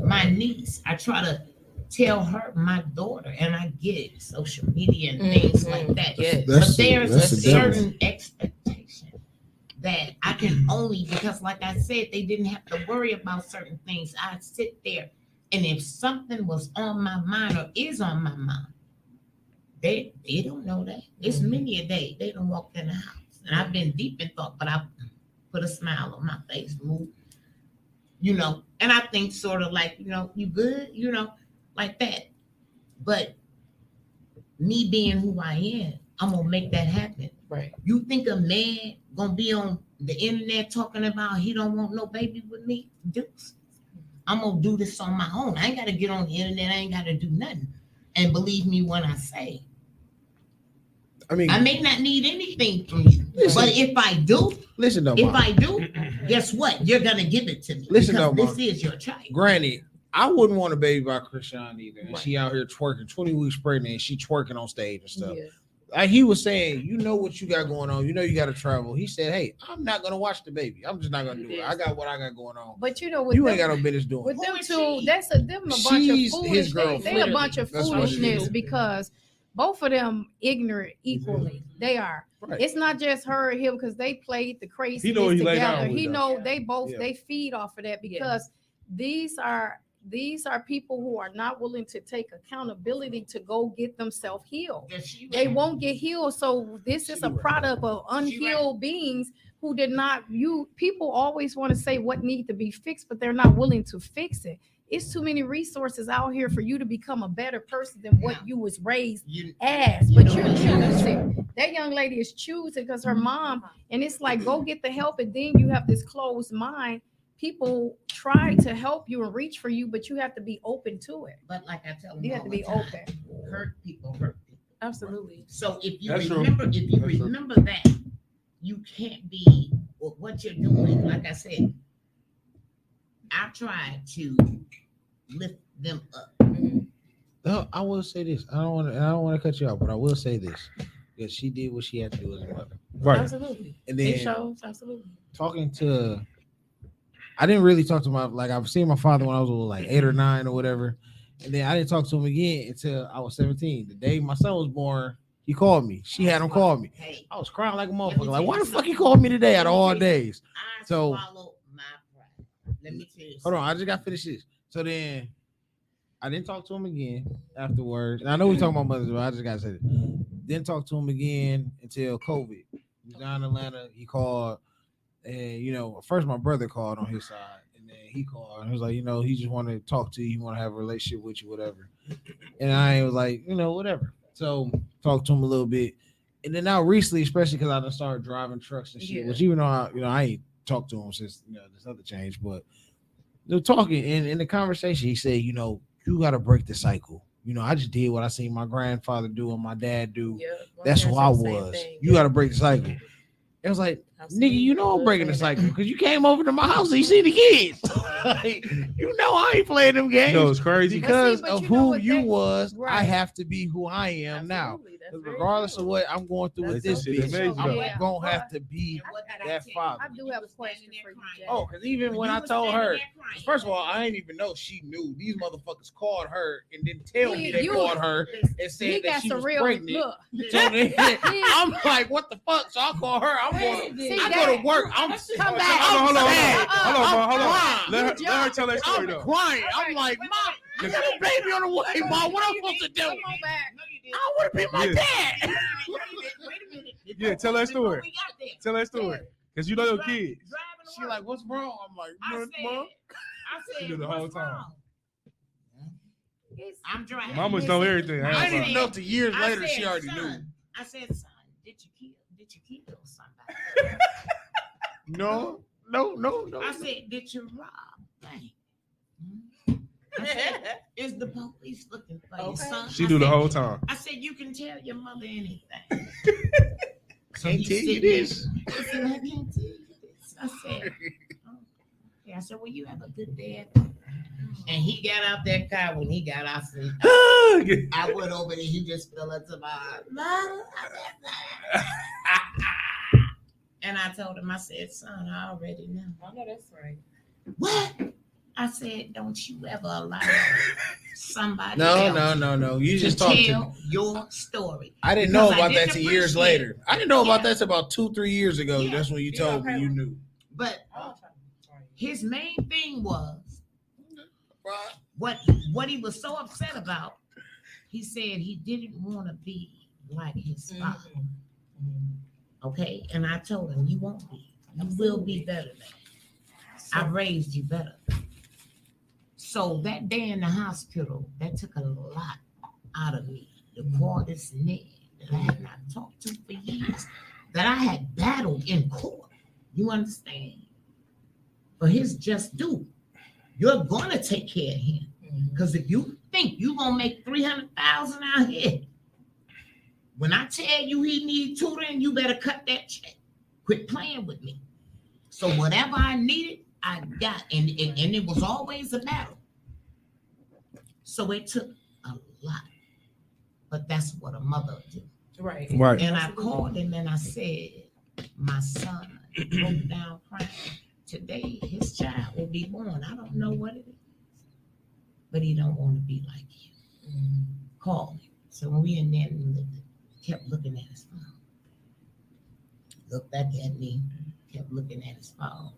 My niece, I try to tell her, my daughter, and I get it, social media and things like that. But there's a certain expectation that I can only, because like I said, they didn't have to worry about certain things. I sit there, and if something was on my mind or is on my mind, they don't know that. It's many a day they don't walk in the house. And I've been deep in thought, but I put a smile on my face, move, and I think sort of like, you good, like that. But me being who I am, I'm gonna make that happen. Right. You think a man gonna be on the internet talking about he don't want no baby with me? Deuce. I'm gonna do this on my own. I ain't gotta get on the internet. I ain't gotta do nothing. And believe me when I say, I may not need anything from you, but if I do, listen though, if I do, guess what? You're gonna give it to me. Listen though, this is your child. Granny, I wouldn't want a baby by Krishan either. And Right. she out here twerking, 20 weeks pregnant, and she twerking on stage and stuff. Yeah. Like he was saying, you know what you got going on. You know you got to travel. He said, "Hey, I'm not gonna watch the baby. I'm just not gonna do it. I got what I got going on. But you know, with You them, ain't got no business doing with it." them Who is two, she? that's them a bunch She's of his foolishness. They a girlfriend. bunch of That's what it foolishness is. because both of them ignorant equally. They are. Right. It's not just her and him because they played the He know what craziness he laid together. down with, He though. know they both Yeah. they feed off of that because these are people who are not willing to take accountability to go get themselves healed. Yes, she They right. won't get healed. So this is a product of unhealed beings who did not. People always want to say what need to be fixed, but they're not willing to fix it. It's too many resources out here for you to become a better person than what you was raised You, as. you But know you're what? choosing. That young lady is choosing because her mom, and it's like go get the help, and then you have this closed mind. People try to help you and reach for you, but you have to be open to it. But like I tell them, You have all to the be time, open. hurt people hurt people. Absolutely. So if you That's true. remember, That's true. that, you can't be what you're doing. Like I said, I try to lift them up. No, I will say this. I don't want to cut you off, but I will say this because she did what she had to do as a mother. Right. Absolutely. And It then shows. Absolutely. talking to, I didn't really talk to I've seen my father when I was like 8 or 9 or whatever, and then I didn't talk to him again until I was 17. The day my son was born, he called me. She had him call me. Hey, I was crying like a Let me motherfucker. tell Like, you why the fuck something. you called me today out of Let me all tell you days? I So- swallow my pride. Let me tell you. Hold on, I just got to finish this. So then I didn't talk to him again afterwards. And I know we're talking about mothers, but I just got to say this. Didn't talk to him again until COVID. He was down in Atlanta. He called, and first my brother called on his side, and then he called. And he was like, he just wanted to talk to you. He want to have a relationship with you, whatever. And I was like, whatever. So talked to him a little bit, and then now recently, especially because I done started driving trucks and shit, Yeah. which even though I ain't talked to him since this other change, but they're talking in the conversation. He said, you got to break the cycle. I just did what I seen my grandfather do and my dad do. Yeah. my That's who parents I say the same was. thing. You got to break the cycle. It was like, nigga, I'm breaking the cycle because you came over to my house and you see the kids. Like, I ain't playing them games. You know, it's crazy. Because But of you know who what you that- was, I Right. have to be who I am now. Absolutely, that's 'Cause very regardless true. of what I'm going through with That's this shit bitch, amazing, I'm though. Yeah. gonna have to be And what did I that tell you? father. I do have a question for you, Jay. Oh, because even when I was told standing her, there crying. first of all, I didn't even know she knew. These motherfuckers called her and didn't tell me they You- called her and He said that got she some was real pregnant. look. So then, I'm like, what the fuck? So I call her. I'm going. See, I that- go to work. I'm Come back. Hold on, sad. hold on, I'm hold on. crying. Let her tell that story I'm though. crying. I'm like, Mom, you got a baby on the way, Mom. What I'm supposed to do? Come on back. No, you didn't. I want to be my Yeah. dad. Wait a minute. Yeah, tell that Before story. we got there, Tell that story. Because you know your driving- kids. driving to She work. like, what's wrong? I'm like, I "Nothing, said, Mom." She knew the whole what's time. wrong? I'm driving. Mamas know everything. I didn't even know till years I later she said, already son, knew. I said, son, did you kill somebody? No. I said, did you rob? Thank. I said, is the police looking for you, Okay. son? She I knew the said- whole time. I said, you can tell your mother anything. So Can't he tell you said, this. I said, I can't tell you this. I said, oh. Yeah, I said, well, you have a good day. And he got out that car when he got out. I went over there. He just fell into my mom. And I told him, I said, son, I already know. I know that's right. What? I said, don't you ever allow somebody No. else You to just talked to me. tell your story. I didn't know Because I about that didn't till years appreciate later. I didn't know about Yeah. that till about 2-3 years ago. Yeah. That's when you Yeah, told me okay. you knew. But Sorry. his main thing was what he was so upset about. He said he didn't want to be like his father. Okay, and I told him, you won't be. You will be better than that. I raised you better. So that day in the hospital, that took a lot out of me. The hardest man that I had not talked to for years, that I had battled in court. You understand? For his just due, you're gonna take care of him. Because if you think you're gonna make 300,000 out here, when I tell you he need tutoring, you better cut that check. Quit playing with me. So whatever I needed, I got, and it was always a battle. So it took a lot, but that's what a mother do. Right. Right. And I called him and I said, my son broke down crying. Today his child will be born. I don't know what it is, but he don't want to be like you. Call him. So when we in there, kept looking at his phone. Looked back at me, kept looking at his phone.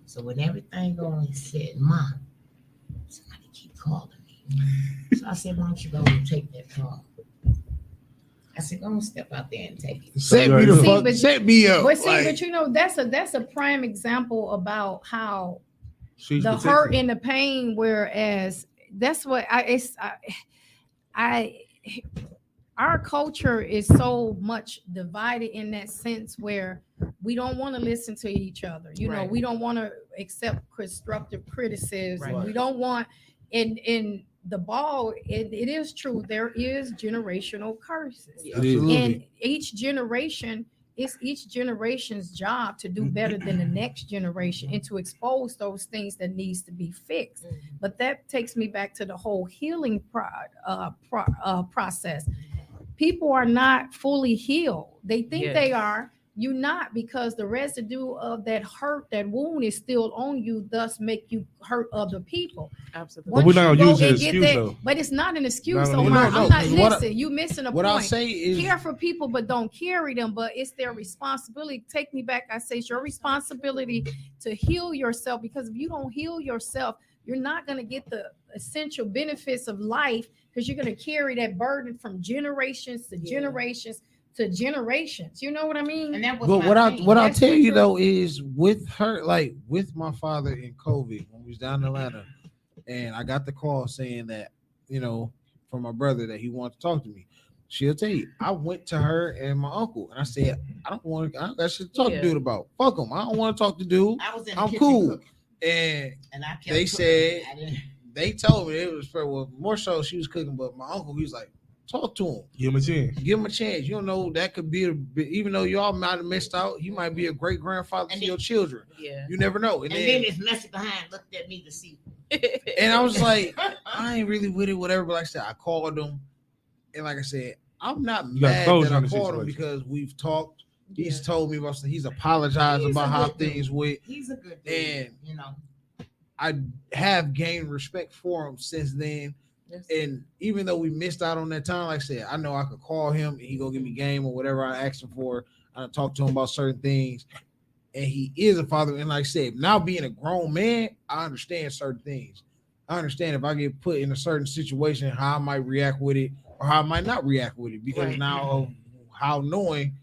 So when everything going, he said, Mom, somebody keep calling me. So I said, why don't you go and take that call? I said, go and step out there and take it. Set me the See, fuck, but- set me up. But see, like, but you know, that's a prime example about how She's the protected. hurt and the pain. Whereas that's what our culture is so much divided in that sense where we don't want to listen to each other. You know, Right. we don't want to accept constructive criticism. Right. We don't want in the ball. It is true. There is generational curses. Yeah. It is. Absolutely. And each generation, it's each generation's job to do better than the next generation and to expose those things that needs to be fixed. Mhm. But that takes me back to the whole healing process. People are not fully healed. They think Yes. they are. You not, because the residue of that hurt, that wound is still on you, thus make you hurt other people. Absolutely. But we're not Once gonna you use go it and as get excuse, that- though. But it's not an excuse, Not gonna Omar. use it. I'm No, not 'cause what I- listening. You missing a what I'll point. say is, Care for people, but don't carry them. But it's their responsibility. Take me back. I say it's your responsibility to heal yourself, because if you don't heal yourself, you're not going to get the essential benefits of life, because you're going to carry that burden from generations to Yeah. generations to generations. You know what I mean? And that was but my what I thing. what I'll That's tell the you truth. though is with her, like with my father in COVID when we was down in Atlanta, and I got the call saying that, you know, from my brother that he wanted to talk to me. She'll tell you, I went to her and my uncle and I said, I don't got shit to talk Yeah. to dude about. Fuck him. I don't want to talk to dude. I was in the I'm kitchen cool. cooking, And and I kept They cooking. said- I didn't- they told me it was for, well, more so she was cooking, but my uncle, he was like, talk to him. Give him a chance. Give him a chance. You don't know, that could be even though y'all might have missed out, he might be a great grandfather And to your children. Yeah. You never know. And then his messy behind looked at me to see. And I was like, I ain't really with it, whatever. But like I said, I called him, and like I said, I'm not You got mad closure that I on the called him situation. because we've talked. Yeah. He's told me about stuff. He's apologized He's a about how good dude. things went. He's a good dude, And you know. I have gained respect for him since then. Yes. And even though we missed out on that time, like I said, I know I could call him and he gonna give me game or whatever I asked him for. I talk to him about certain things, and he is a father. And like I said, now being a grown man, I understand certain things. I understand if I get put in a certain situation, how I might react with it or how I might not react with it, because Right. now of how knowing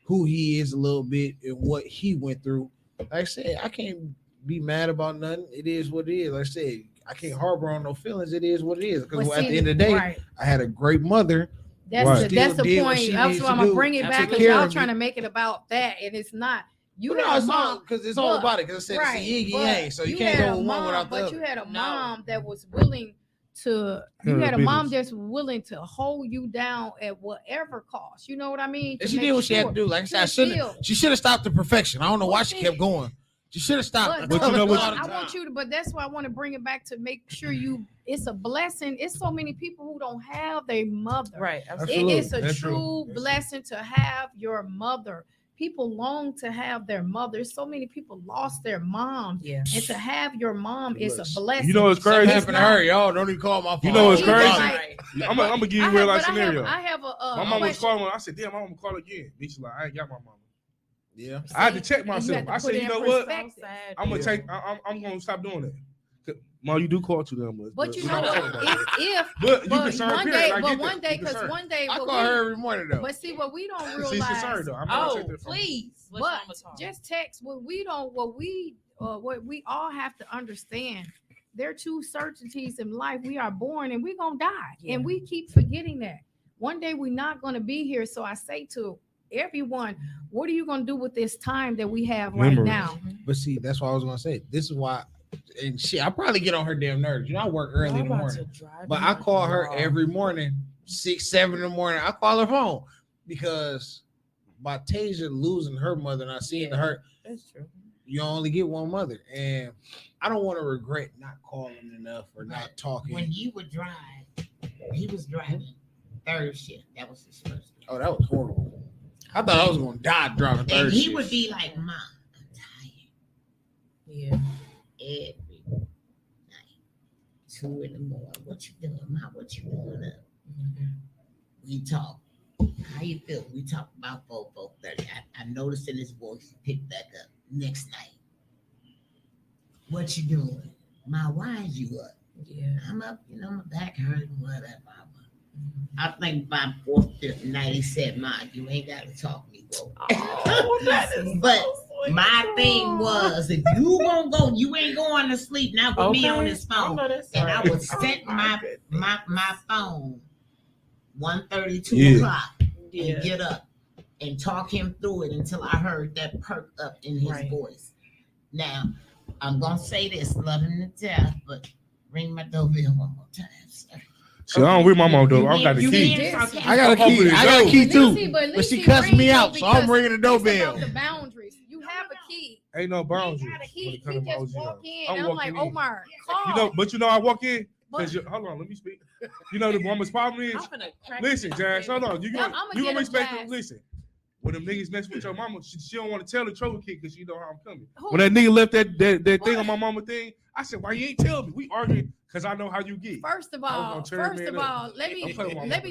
who he is a little bit and what he went through. Like I said, I can't be mad about nothing. It is what it is. Like I said, I can't harbor on no feelings. It is what it is. Because But at see, the end of the day, right. I had a great mother. That's Right. that's the Still did what point. she That's needs why to I'm gonna do. bring it back, Absolutely. because Care y'all of trying me. to make it about that, and it's not. You But no, had it's a all mom, because it's all but- about it. Because I said right? it's a yin but and yang, so you can't had go a with one mom, without the but other. you had a No. mom that was willing to. You Handle had a the mom business. that's willing to hold you down at whatever cost. You know what I mean? And To she make did what she had sure. to do. Like I said, I She shouldn't. still- She should have stopped the perfection. I don't know why Well, she see- kept going. She should have stopped. But, But you know what- I want you to, but that's why I want to bring it back to make sure you. It's a blessing. It's so many people who don't have their mother. Right. It Absolutely. is a That's true true. blessing to have your mother. People long to have their mother. So many people lost their mom, Yeah. and to have your mom is a blessing. You know what's Something crazy? happened to her, y'all. Don't even call my phone. You know what's Either crazy? like- I'm gonna give you I a real have, life but scenario. I have My a mom was question. calling. I said, "Damn, my mom will call again." Bitch, like I ain't got my mama. Yeah. I had to check And you myself. have to I put said, it you in know what? perspective. So sad, I'm gonna dude. take. I'm gonna stop doing that. 'Cause, Mom, you do call too damn much. But you we know don't talk what? about that. If But you but concerned, one period. day, I but get one that. day, You because concerned. one day, I what call her we, every morning though. but see what we don't She's realize. concerned though. I'm not Oh, take that from her. Please, Let but mama talk. just text what we don't. What we all have to understand. There are two certainties in life. We are born and we're gonna die, Yeah. and we keep forgetting that. One day we're not gonna be here. So I say to everyone, what are you gonna do with this time that we have right Memories. now? But see, that's what I was gonna say. This is why, and shit, I probably get on her damn nerves. You know, I work early in the morning, but I call her every morning, 6, 7 in the morning. I call her phone because by Tasia losing her mother and I seeing Yeah. her, That's true. You only get one mother, and I don't want to regret not calling enough or not talking. When you would drive, he was driving third shift. That was his first. Oh, that was horrible. I thought I was gonna die driving third And he shift. would be like, "Mom, I'm tired." Yeah. Every night, 2 in the morning. What you doing, Mom? What you doing up? We talk. How you feel? We talk about 4:30. I noticed in his voice, he picked back up. Next night, what you doing? Ma, why is you up? Yeah. I'm up, my back hurting, whatever. I think by 4th, 5th night, he said, Ma, you ain't got to talk me, bro. But my thing was, if you gonna go, you ain't going to sleep now with me on his phone. And I would set my phone 1:30, 2 o'clock and get up and talk him through it until I heard that perk up in his voice. Now, I'm gonna say this, love him to death, but ring my doorbell one more time, sir. See, I don't read my mom though. I got the key. I got a key. I got a key too. But she cussed me out, so I'm ringing the doorbell. The boundaries. You have a key. Ain't no boundaries. You got a key. when We it comes just to my walk OG in. house. And I'm like, walking in. Omar, call. But I walk in. Hold on, let me speak. You know the woman's problem is. Listen, Jazz, hold on. You gonna respect them. Listen. When them niggas mess with your mama, she don't want to tell the trophy kid because she know how I'm coming. When that nigga left that thing on my mama thing, I said, why you ain't tell me? We arguing because I know how you get. First of all, let me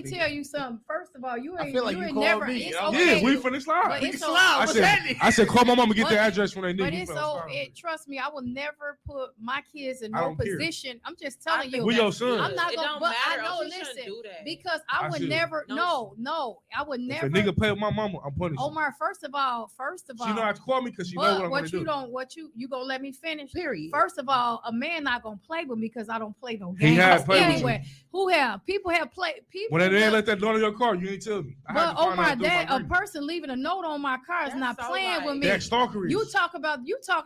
tell you something. First of all, you ain't never. Me. It's okay. Yeah, we finna slide. But it's okay. I said, call my mama, get the address from that nigga. But it's trust me, I will never put my kids in no position. I'm just telling you. We your son. I'm not gonna. But I know. Listen, because I would never. No, I would never. If a nigga play with my mama, I'm punishing. Omar, first of all, she know how to call me because she know what I'm gonna do. You gonna let me finish? Period. First of all, a man not gonna play with me because I don't play no games. He had played anyway. Who have? People have played. People. When they let that note on your car, you ain't tell me. But Omar, that a person leaving a note on my car is not playing with me. That's stalkery. We talking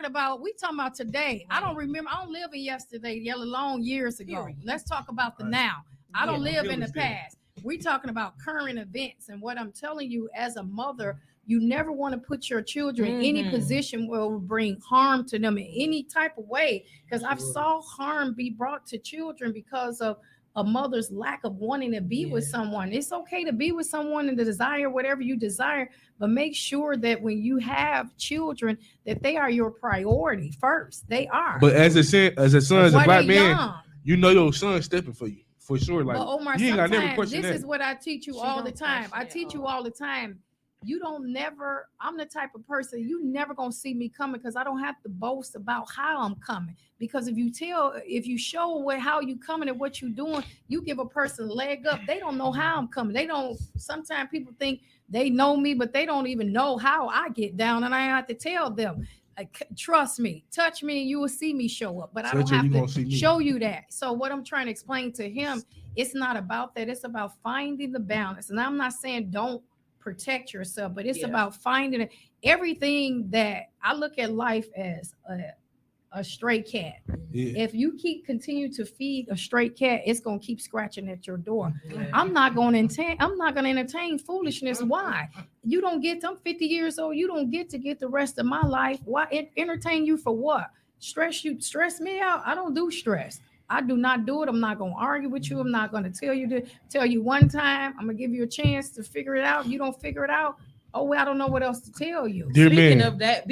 about today. I don't remember. I don't live in yesterday, let alone years ago. Let's talk about the now. I don't live in the past. We talking about current events, and what I'm telling you as a mother, you never want to put your children in any position where it will bring harm to them in any type of way. Because I've saw harm be brought to children because of a mother's lack of wanting to be with someone. It's okay to be with someone and to desire whatever you desire, but make sure that when you have children, that they are your priority first. They are. But as a son, as a black man, you know your son stepping for you for sure. Like, but Omar, you ain't got never question this that. is what I teach you all the time. I teach you all the time. I'm the type of person you never gonna see me coming because I don't have to boast about how I'm coming. Because if you show how you coming and what you doing, you give a person a leg up. They don't know how I'm coming. They don't. Sometimes people think they know me, but they don't even know how I get down, and I have to tell them. Trust me, touch me, and you will see me show up. But I don't have to show you that. So what I'm trying to explain to him, it's not about that. It's about finding the balance. And I'm not saying don't protect yourself, but it's about finding everything. That I look at life as a stray cat. If you continue to feed a stray cat, it's gonna keep scratching at your door. I'm not gonna entertain foolishness. Why? You don't get. I'm 50 years old. You don't get to get the rest of my life. Why entertain you for what? Stress me out. I don't do stress. I do not do it. I'm not going to argue with you. I'm not going to tell you one time. I'm going to give you a chance to figure it out. You don't figure it out. Oh, well, I don't know what else to tell you. Dear Speaking man, of that,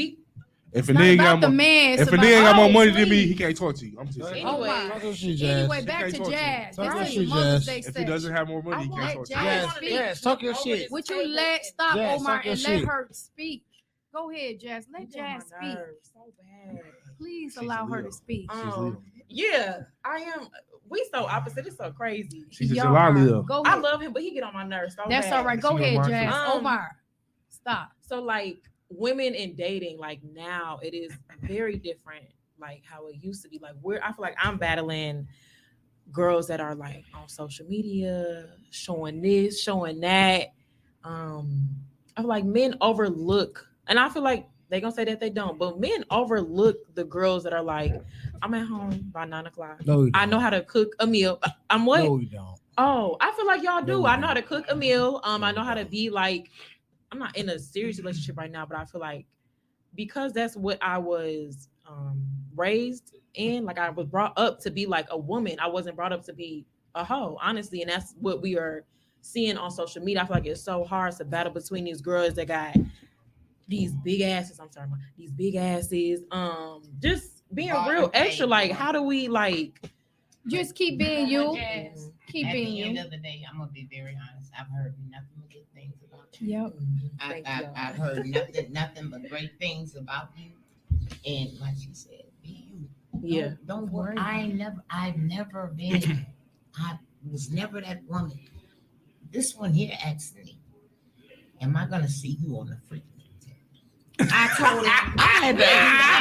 if a nigga got more money than me, he can't talk to you. I'm just saying. Anyway, back to Jazz. If he doesn't have more money, he can't talk to you. Jazz, talk your shit. Would you stop Omar and let her speak? Go ahead, Jazz. Let Jazz speak. So bad. Please allow her to speak. Yeah, I am. We so opposite. It's so crazy. She's just a lolly. I love him, but he get on my nerves. That's all right. Go ahead, Jazz. Omar, stop. So like women in dating, like now it is very different. Like how it used to be. Like I feel like I'm battling girls that are like on social media, showing this, showing that. I feel like men overlook, and I feel like they gonna say that they don't, but men overlook the girls that are like, I'm at home by 9 o'clock. No, I know how to cook a meal. I'm what? No, you don't. Oh, I feel like y'all do. No, I know how to cook a meal. I know how to be like, I'm not in a serious relationship right now, but I feel like because that's what I was raised in. Like I was brought up to be like a woman. I wasn't brought up to be a hoe, honestly. And that's what we are seeing on social media. I feel like it's so hard to battle between these girls that got these big asses. I'm sorry, these big asses. Just being real extra. Like, how do we like just keep being you? Keep At being the end you. of the day, I'm gonna be very honest. I've heard nothing but good things about you. Yep. I've heard nothing but great things about you. And like you said, be you. Yeah. Don't worry. I've never been. I was never that woman. This one here asked me, "Am I gonna see you on the freaking?" I told him,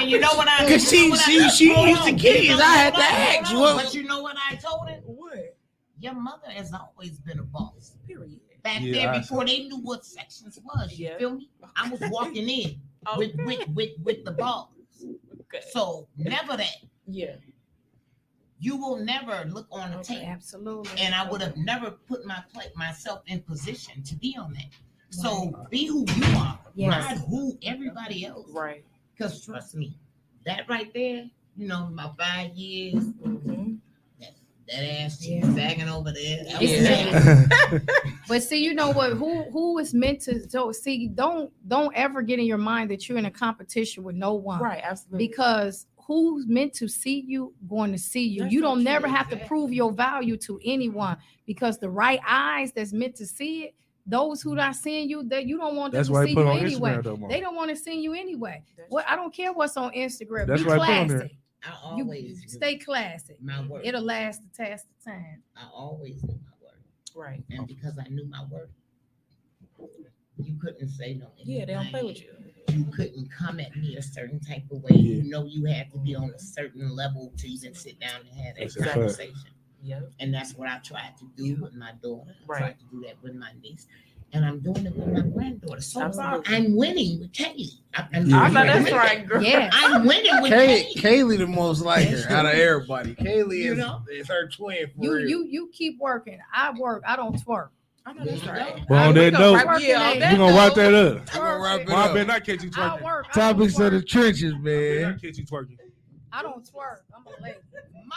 and you know what I? Cause she used to kids. I had to ask. But you know what I told him? what? Your mother has always been a boss. Period. Back Yeah, there before they knew what sections was. You Yeah. feel me? I was walking in with the balls. Okay. So never that. Yeah. You will never look on the Okay, tape. absolutely. And I would have never put myself in position to be on that. So be who you are, not who everybody else. Right. Because trust me, that right there, you know, about 5 years, that ass cheek sagging over there. But see, you know what? Who is meant to? So see, don't ever get in your mind that you're in a competition with no one. Right. Absolutely. Because who's meant to see you going to see you. That's You so don't true. never have to prove your value to anyone, because the right eyes that's meant to see it, those who not seeing you, that you don't want them That's to why see they put you on anyway. Instagram though, Mom. They don't want to see you anyway. That's What I don't care what's on Instagram. That's Be why I put on there. classy. I You always knew stay classy. my word. It'll last the test of time. I always knew my word. Right. And because I knew my word, you couldn't say no. Yeah, they don't play with you. You couldn't come at me a certain type of way. Yeah. You know, you had to be on a certain level to even sit down and have that That's a fact. conversation. Yep. And that's what I tried to do with my daughter. I Right. tried to do that with my niece. And I'm doing it with my granddaughter. So far, Absolutely. I'm winning with Kaylee. I know that's right, girl. Yeah. I'm winning with Kaylee. Kaylee the most like her That's out of true. everybody. Kaylee You is, know? is her twin for real. You keep working. I work. I don't twerk. I know that's right. Well, on We that gonna note, wrap- yeah, on we're that We're gonna wrap note, that up. I'm gonna wrap it Well, I up. better not catch you I twerking. work. Topics I of don't the trenches, twerk. I better man. not catch you twerking. I don't twerk. I'm a lady. My